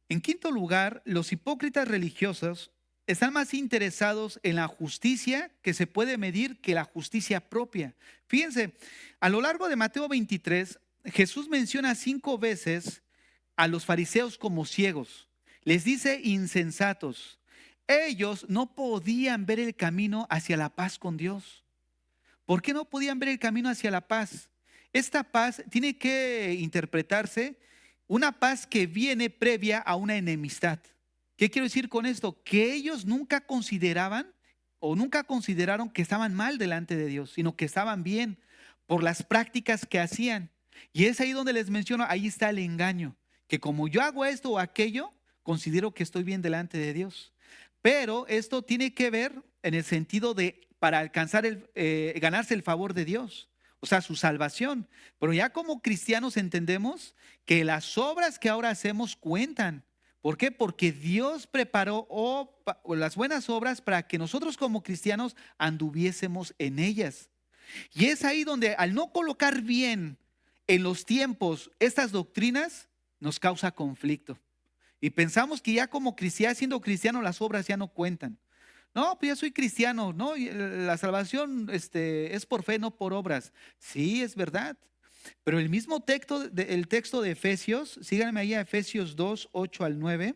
en quinto lugar, los hipócritas religiosos están más interesados en la justicia que se puede medir que la justicia propia. Fíjense, a lo largo de Mateo 23, Jesús menciona 5 veces a los fariseos como ciegos. Les dice insensatos. Ellos no podían ver el camino hacia la paz con Dios. ¿Por qué no podían ver el camino hacia la paz? Esta paz tiene que interpretarse una paz que viene previa a una enemistad. ¿Qué quiero decir con esto? Que ellos nunca consideraban o nunca consideraron que estaban mal delante de Dios, sino que estaban bien por las prácticas que hacían. Y es ahí donde les menciono, ahí está el engaño, que como yo hago esto o aquello, considero que estoy bien delante de Dios. Pero esto tiene que ver en el sentido de para alcanzar ganarse el favor de Dios, o sea, su salvación. Pero ya como cristianos entendemos que las obras que ahora hacemos cuentan. ¿Por qué? Porque Dios preparó las buenas obras para que nosotros como cristianos anduviésemos en ellas. Y es ahí donde al no colocar bien en los tiempos estas doctrinas, nos causa conflicto. Y pensamos que ya como cristiano, siendo cristiano, las obras ya no cuentan. No, pues ya soy cristiano, ¿no? Y la salvación es por fe, no por obras. Sí, es verdad. Pero el mismo texto, el texto de Efesios, síganme ahí a Efesios 2, 8 al 9.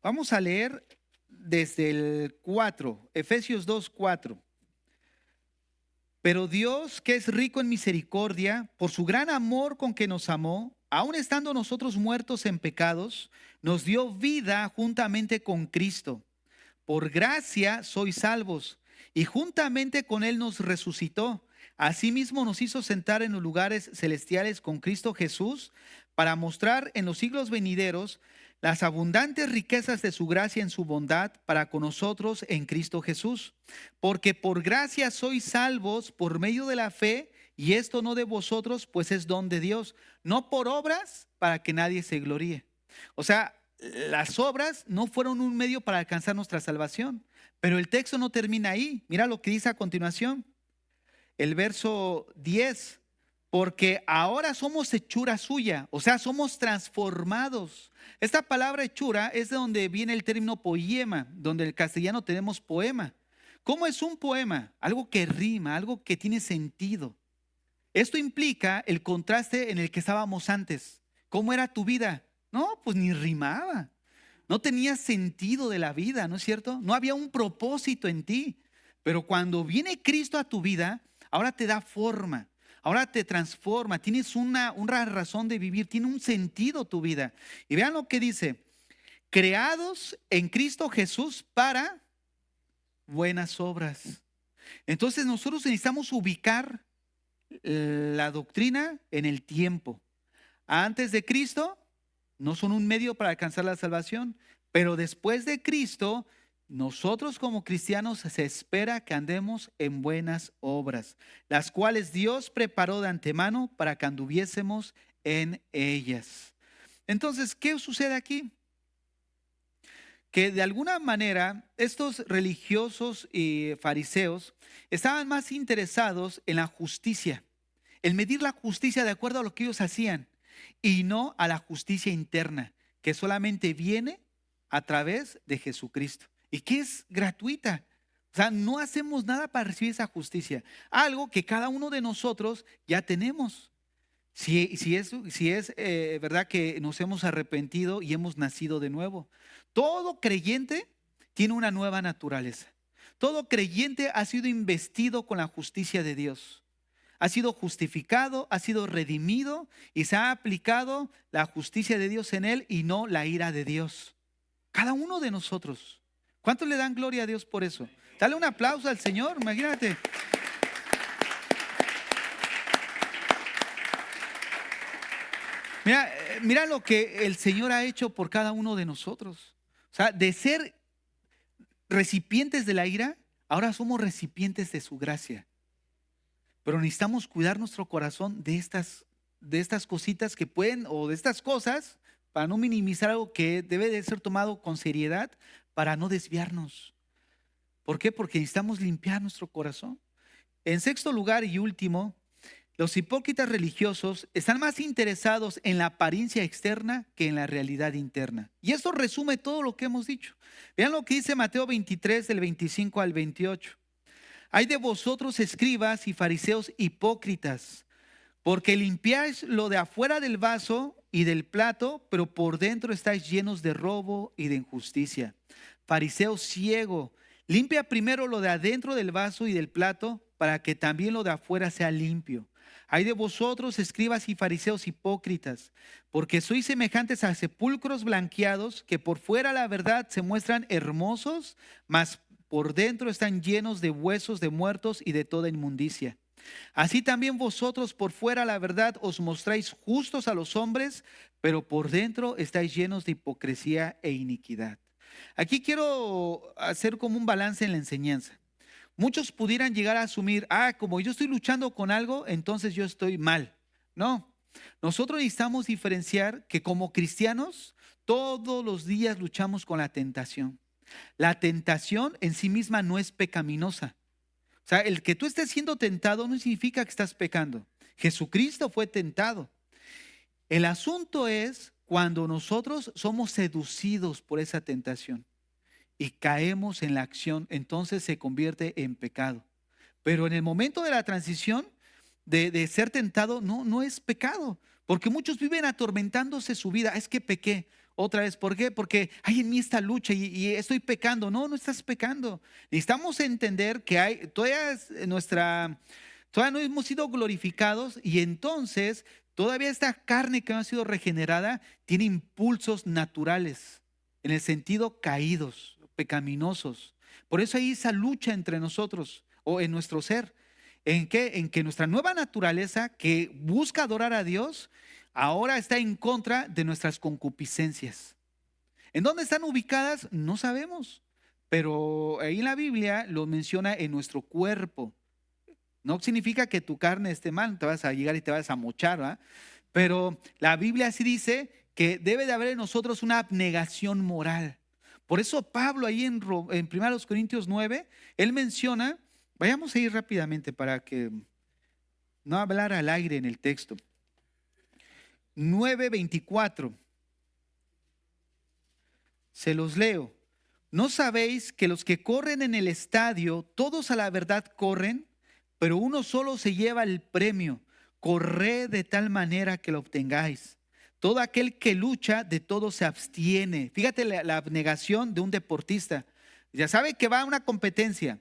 Vamos a leer desde el 4, Efesios 2, 4. Pero Dios, que es rico en misericordia, por su gran amor con que nos amó, aun estando nosotros muertos en pecados, nos dio vida juntamente con Cristo. Por gracia sois salvos, y juntamente con Él nos resucitó. Asimismo nos hizo sentar en los lugares celestiales con Cristo Jesús, para mostrar en los siglos venideros las abundantes riquezas de su gracia en su bondad para con nosotros en Cristo Jesús. Porque por gracia sois salvos por medio de la fe, y esto no de vosotros, pues es don de Dios, no por obras para que nadie se gloríe. O sea, las obras no fueron un medio para alcanzar nuestra salvación, pero el texto no termina ahí. Mira lo que dice a continuación, el verso 10. Porque ahora somos hechura suya, o sea, somos transformados. Esta palabra hechura es de donde viene el término poema, donde en el castellano tenemos poema. ¿Cómo es un poema? Algo que rima, algo que tiene sentido. Esto implica el contraste en el que estábamos antes. ¿Cómo era tu vida? No, pues ni rimaba. No tenía sentido de la vida, ¿no es cierto? No había un propósito en ti. Pero cuando viene Cristo a tu vida, ahora te da forma. Ahora te transforma, tienes una razón de vivir, tiene un sentido tu vida. Y vean lo que dice, creados en Cristo Jesús para buenas obras. Entonces nosotros necesitamos ubicar la doctrina en el tiempo. Antes de Cristo no son un medio para alcanzar la salvación, pero después de Cristo, nosotros como cristianos se espera que andemos en buenas obras, las cuales Dios preparó de antemano para que anduviésemos en ellas. Entonces, ¿qué sucede aquí? Que de alguna manera estos religiosos y fariseos estaban más interesados en la justicia, en medir la justicia de acuerdo a lo que ellos hacían y no a la justicia interna, que solamente viene a través de Jesucristo y que es gratuita. O sea, no hacemos nada para recibir esa justicia, algo que cada uno de nosotros ya tenemos. Si es verdad que nos hemos arrepentido y hemos nacido de nuevo. Todo creyente tiene una nueva naturaleza. Todo creyente ha sido investido con la justicia de Dios. Ha sido justificado, ha sido redimido y se ha aplicado la justicia de Dios en él y no la ira de Dios. Cada uno de nosotros. ¿Cuántos le dan gloria a Dios por eso? Dale un aplauso al Señor, imagínate. Mira lo que el Señor ha hecho por cada uno de nosotros. O sea, de ser recipientes de la ira, ahora somos recipientes de su gracia. Pero necesitamos cuidar nuestro corazón de estas cositas que pueden, o de estas cosas, para no minimizar algo que debe de ser tomado con seriedad, para no desviarnos. ¿Por qué? Porque necesitamos limpiar nuestro corazón. En sexto lugar y último, los hipócritas religiosos están más interesados en la apariencia externa que en la realidad interna. Y esto resume todo lo que hemos dicho. Vean lo que dice Mateo 23, del 25 al 28. Hay de vosotros, escribas y fariseos hipócritas, porque limpiáis lo de afuera del vaso y del plato, pero por dentro estáis llenos de robo y de injusticia. Fariseo ciego, limpia primero lo de adentro del vaso y del plato, para que también lo de afuera sea limpio. Hay de vosotros, escribas y fariseos hipócritas, porque sois semejantes a sepulcros blanqueados, que por fuera la verdad se muestran hermosos, mas por dentro están llenos de huesos de muertos y de toda inmundicia. Así también vosotros por fuera la verdad os mostráis justos a los hombres, pero por dentro estáis llenos de hipocresía e iniquidad. Aquí quiero hacer como un balance en la enseñanza. Muchos pudieran llegar a asumir, como yo estoy luchando con algo, entonces yo estoy mal. No, nosotros necesitamos diferenciar que como cristianos todos los días luchamos con la tentación. La tentación en sí misma no es pecaminosa. O sea, el que tú estés siendo tentado no significa que estás pecando. Jesucristo fue tentado. El asunto es cuando nosotros somos seducidos por esa tentación y caemos en la acción, entonces se convierte en pecado. Pero en el momento de la transición de ser tentado, no es pecado, porque muchos viven atormentándose su vida. Es que pequé otra vez. ¿Por qué? Porque hay en mí esta lucha y estoy pecando. No estás pecando. Necesitamos entender que todavía no hemos sido glorificados y entonces todavía esta carne que no ha sido regenerada tiene impulsos naturales, en el sentido caídos, pecaminosos. Por eso hay esa lucha entre nosotros o en nuestro ser. ¿En qué? En que nuestra nueva naturaleza que busca adorar a Dios ahora está en contra de nuestras concupiscencias. ¿En dónde están ubicadas? No sabemos. Pero ahí en la Biblia lo menciona en nuestro cuerpo. No significa que tu carne esté mal, te vas a llegar y te vas a mochar, ¿verdad? Pero la Biblia sí dice que debe de haber en nosotros una abnegación moral. Por eso Pablo ahí en 1 Corintios 9, él menciona, vayamos a ir rápidamente para que no hablar al aire en el texto. 9:24, se los leo. ¿No sabéis que los que corren en el estadio, todos a la verdad corren, pero uno solo se lleva el premio? Corred de tal manera que lo obtengáis. Todo aquel que lucha, de todo se abstiene. Fíjate la abnegación de un deportista. Ya sabe que va a una competencia,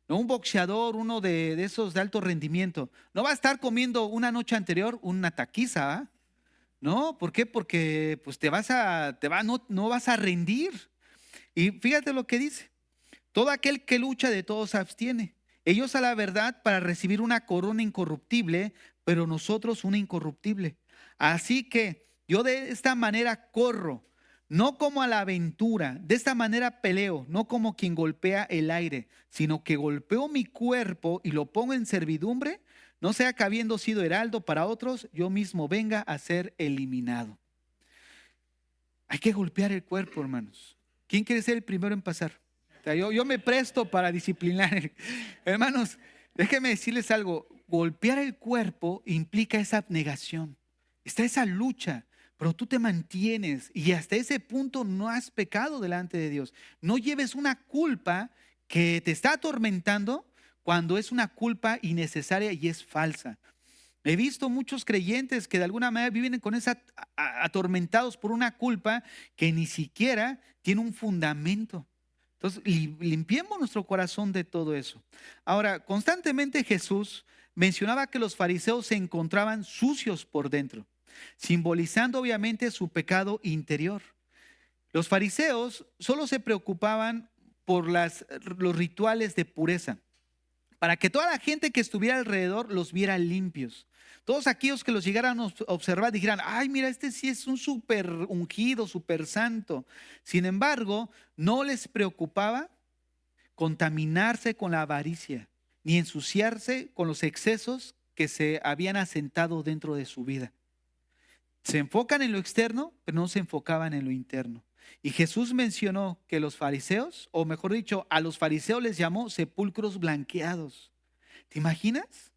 ¿no? Un boxeador, uno de esos de alto rendimiento, no va a estar comiendo una noche anterior una taquiza, ¿ah? No, ¿por qué? Porque pues no vas a rendir. Y fíjate lo que dice. Todo aquel que lucha, de todo se abstiene. Ellos a la verdad para recibir una corona incorruptible, pero nosotros una incorruptible. Así que yo de esta manera corro, no como a la aventura. De esta manera peleo, no como quien golpea el aire, sino que golpeo mi cuerpo y lo pongo en servidumbre, no sea que habiendo sido heraldo para otros, yo mismo venga a ser eliminado. Hay que golpear el cuerpo, hermanos. ¿Quién quiere ser el primero en pasar? O sea, yo me presto para disciplinar. Hermanos, déjenme decirles algo. Golpear el cuerpo implica esa abnegación. Está esa lucha, pero tú te mantienes y hasta ese punto no has pecado delante de Dios. No lleves una culpa que te está atormentando cuando es una culpa innecesaria y es falsa. He visto muchos creyentes que de alguna manera viven con esa atormentados por una culpa que ni siquiera tiene un fundamento. Entonces, limpiemos nuestro corazón de todo eso. Ahora, constantemente Jesús mencionaba que los fariseos se encontraban sucios por dentro, simbolizando obviamente su pecado interior. Los fariseos solo se preocupaban por los rituales de pureza, para que toda la gente que estuviera alrededor los viera limpios. Todos aquellos que los llegaran a observar dijeran, ay, mira, este sí es un súper ungido, súper santo. Sin embargo, no les preocupaba contaminarse con la avaricia, ni ensuciarse con los excesos que se habían asentado dentro de su vida. Se enfocan en lo externo, pero no se enfocaban en lo interno. Y Jesús mencionó que los fariseos, o mejor dicho, a los fariseos les llamó sepulcros blanqueados. ¿Te imaginas?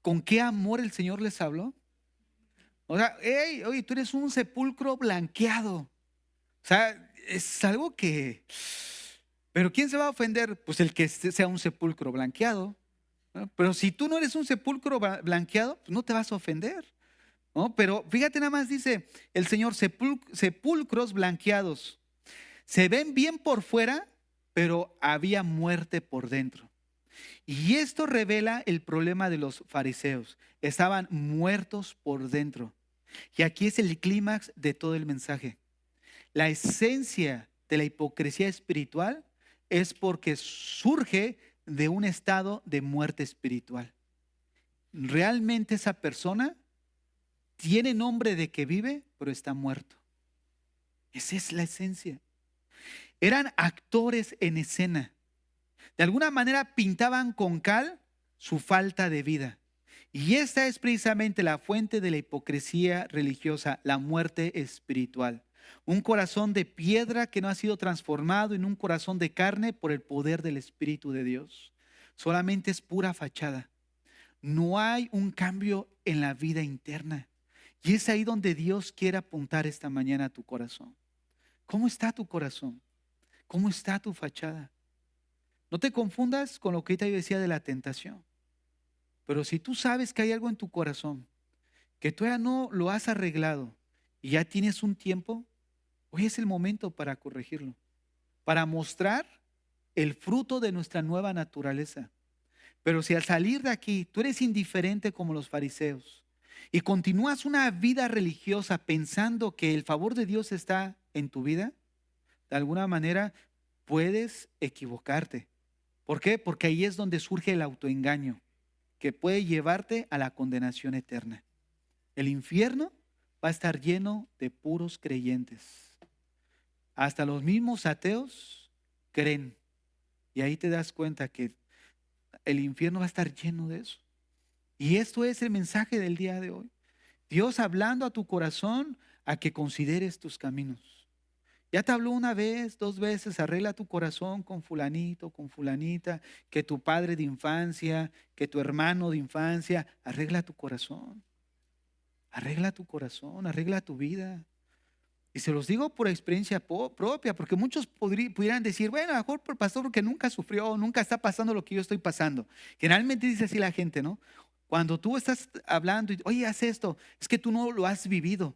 ¿Con qué amor el Señor les habló? O sea, hey, oye, tú eres un sepulcro blanqueado. O sea, es algo que... Pero ¿quién se va a ofender? Pues el que sea un sepulcro blanqueado, ¿no? Pero si tú no eres un sepulcro blanqueado, pues no te vas a ofender, ¿no? Pero fíjate nada más dice el Señor, sepulcros blanqueados. Se ven bien por fuera, pero había muerte por dentro. Y esto revela el problema de los fariseos. Estaban muertos por dentro. Y aquí es el clímax de todo el mensaje. La esencia de la hipocresía espiritual es porque surge de un estado de muerte espiritual. Realmente esa persona tiene nombre de que vive, pero está muerto. Esa es la esencia. Eran actores en escena. De alguna manera pintaban con cal su falta de vida. Y esta es precisamente la fuente de la hipocresía religiosa, la muerte espiritual. Un corazón de piedra que no ha sido transformado en un corazón de carne por el poder del Espíritu de Dios. Solamente es pura fachada. No hay un cambio en la vida interna. Y es ahí donde Dios quiere apuntar esta mañana a tu corazón. ¿Cómo está tu corazón? ¿Cómo está tu fachada? No te confundas con lo que ahorita yo decía de la tentación. Pero si tú sabes que hay algo en tu corazón que todavía no lo has arreglado y ya tienes un tiempo, hoy es el momento para corregirlo, para mostrar el fruto de nuestra nueva naturaleza. Pero si al salir de aquí tú eres indiferente como los fariseos y continúas una vida religiosa pensando que el favor de Dios está en tu vida, de alguna manera puedes equivocarte. ¿Por qué? Porque ahí es donde surge el autoengaño, que puede llevarte a la condenación eterna. El infierno va a estar lleno de puros creyentes. Hasta los mismos ateos creen. Y ahí te das cuenta que el infierno va a estar lleno de eso. Y esto es el mensaje del día de hoy. Dios hablando a tu corazón a que consideres tus caminos. Ya te habló una vez, dos veces, arregla tu corazón con fulanito, con fulanita, que tu padre de infancia, que tu hermano de infancia, arregla tu corazón. Arregla tu corazón, arregla tu vida. Y se los digo por experiencia propia, porque muchos pudieran decir, bueno, a lo mejor por pastor porque nunca sufrió, nunca está pasando lo que yo estoy pasando. Generalmente dice así la gente, ¿no? Cuando tú estás hablando y, oye, haz esto, es que tú no lo has vivido.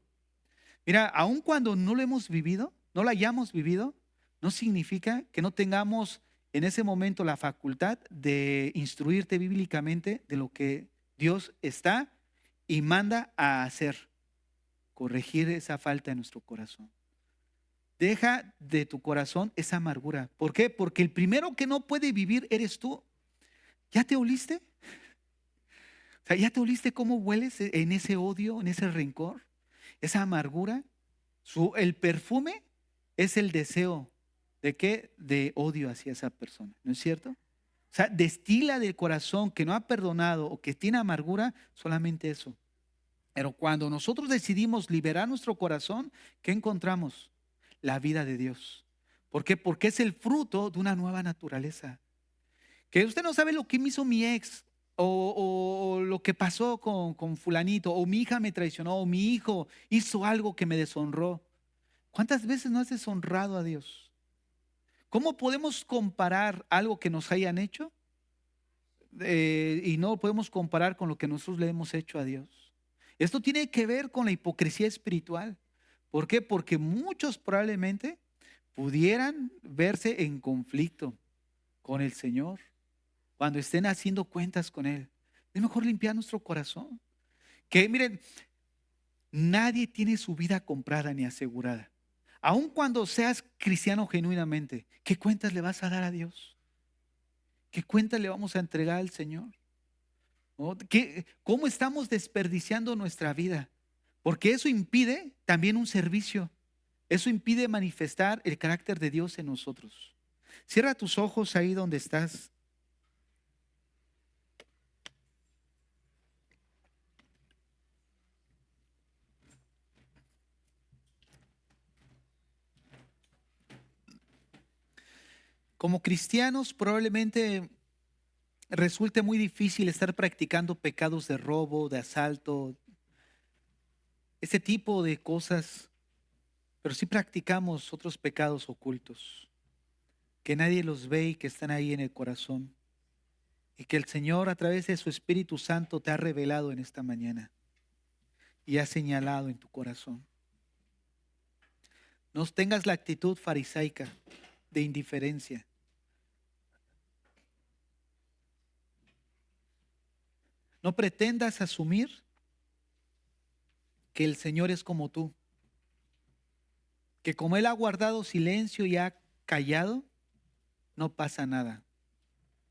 Mira, aun cuando no lo hemos vivido, no lo hayamos vivido, no significa que no tengamos en ese momento la facultad de instruirte bíblicamente de lo que Dios está y manda a hacer, corregir esa falta en nuestro corazón. Deja de tu corazón esa amargura. ¿Por qué? Porque el primero que no puede vivir eres tú. ¿Ya te oliste? O sea, ¿ya te oliste cómo hueles en ese odio, en ese rencor, esa amargura? El perfume es el deseo de qué? De odio hacia esa persona, ¿no es cierto? O sea, destila del corazón que no ha perdonado o que tiene amargura solamente eso. Pero cuando nosotros decidimos liberar nuestro corazón, ¿qué encontramos? La vida de Dios. ¿Por qué? Porque es el fruto de una nueva naturaleza. Que usted no sabe lo que me hizo mi ex, o lo que pasó con fulanito, o mi hija me traicionó, o mi hijo hizo algo que me deshonró. ¿Cuántas veces no has deshonrado a Dios? ¿Cómo podemos comparar algo que nos hayan hecho? Y no podemos comparar con lo que nosotros le hemos hecho a Dios. Esto tiene que ver con la hipocresía espiritual. ¿Por qué? Porque muchos probablemente pudieran verse en conflicto con el Señor cuando estén haciendo cuentas con Él. Es mejor limpiar nuestro corazón. Que miren, nadie tiene su vida comprada ni asegurada. Aun cuando seas cristiano genuinamente, ¿qué cuentas le vas a dar a Dios? ¿Qué cuentas le vamos a entregar al Señor? ¿No? ¿Cómo estamos desperdiciando nuestra vida? Porque eso impide también un servicio. Eso impide manifestar el carácter de Dios en nosotros. Cierra tus ojos ahí donde estás. Como cristianos probablemente resulte muy difícil estar practicando pecados de robo, de asalto, ese tipo de cosas, pero sí practicamos otros pecados ocultos, que nadie los ve y que están ahí en el corazón, y que el Señor a través de su Espíritu Santo te ha revelado en esta mañana y ha señalado en tu corazón. No tengas la actitud farisaica de indiferencia. No pretendas asumir que el Señor es como tú, que como Él ha guardado silencio y ha callado, no pasa nada.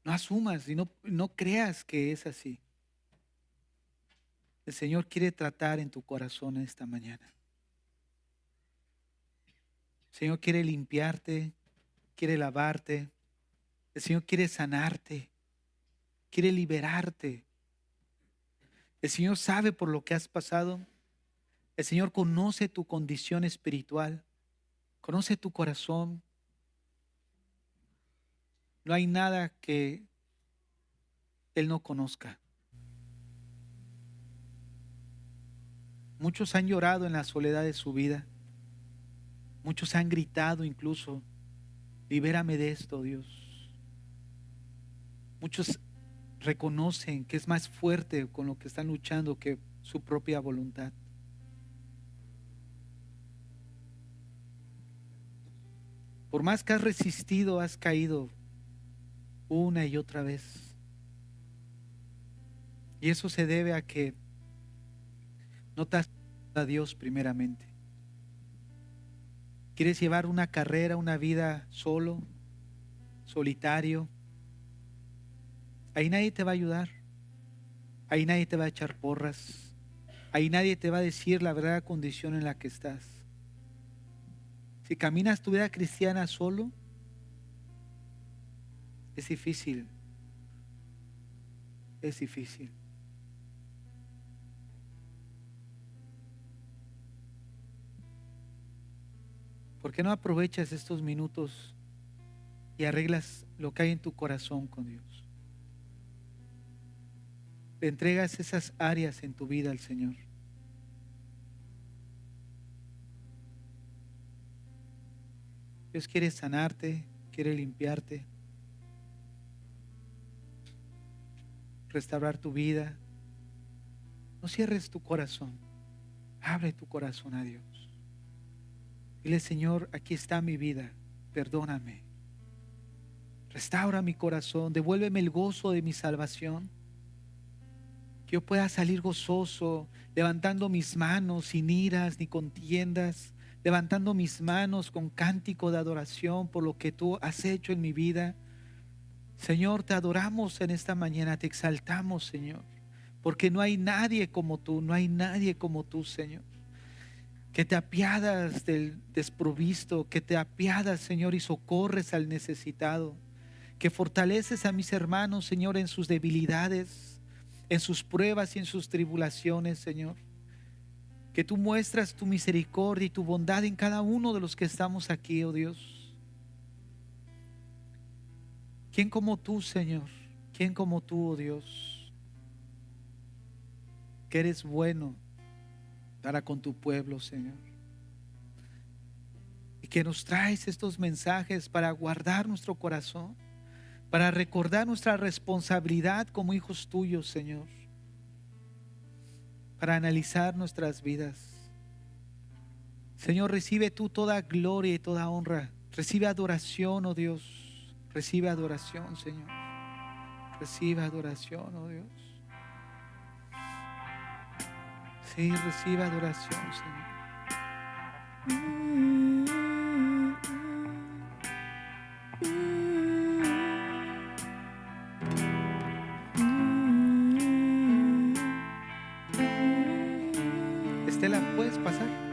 No asumas y no creas que es así. El Señor quiere tratar en tu corazón esta mañana. El Señor quiere limpiarte, quiere lavarte, El Señor quiere sanarte, quiere liberarte. El Señor sabe por lo que has pasado. El Señor conoce tu condición espiritual, conoce tu corazón. No hay nada que Él no conozca. Muchos han llorado en la soledad de su vida. Muchos han gritado incluso, libérame de esto, Dios. Muchos reconocen que es más fuerte con lo que están luchando que su propia voluntad. Por más que has resistido, has caído una y otra vez. Y eso se debe a que no te has dado a Dios primeramente. Quieres llevar una carrera, una vida solo, solitario. Ahí nadie te va a ayudar. Ahí nadie te va a echar porras. Ahí nadie te va a decir la verdadera condición en la que estás. Si caminas tu vida cristiana solo, es difícil. Es difícil. ¿Por qué no aprovechas estos minutos y arreglas lo que hay en tu corazón con Dios? Le entregas esas áreas en tu vida al Señor. Dios quiere sanarte, quiere limpiarte, restaurar tu vida. No cierres tu corazón, abre tu corazón a Dios. Dile, Señor, aquí está mi vida, perdóname. Restaura mi corazón, devuélveme el gozo de mi salvación. Que yo pueda salir gozoso, levantando mis manos sin iras ni contiendas, levantando mis manos con cántico de adoración por lo que tú has hecho en mi vida. Señor, te adoramos en esta mañana, te exaltamos, Señor, porque no hay nadie como tú, no hay nadie como tú, Señor. Que te apiadas del desprovisto, que te apiadas, Señor, y socorres al necesitado, que fortaleces a mis hermanos, Señor, en sus debilidades, en sus pruebas y en sus tribulaciones, Señor. Que tú muestras tu misericordia y tu bondad en cada uno de los que estamos aquí, oh Dios. ¿Quién como tú, Señor? ¿Quién como tú, oh Dios? Que eres bueno para con tu pueblo, Señor. Y que nos traes estos mensajes para guardar nuestro corazón, para recordar nuestra responsabilidad como hijos tuyos, Señor, para analizar nuestras vidas. Señor, recibe tú toda gloria y toda honra. Recibe adoración, oh Dios. Recibe adoración, Señor. Recibe adoración, oh Dios. Sí, recibe adoración, Señor. Estela, ¿puedes pasar?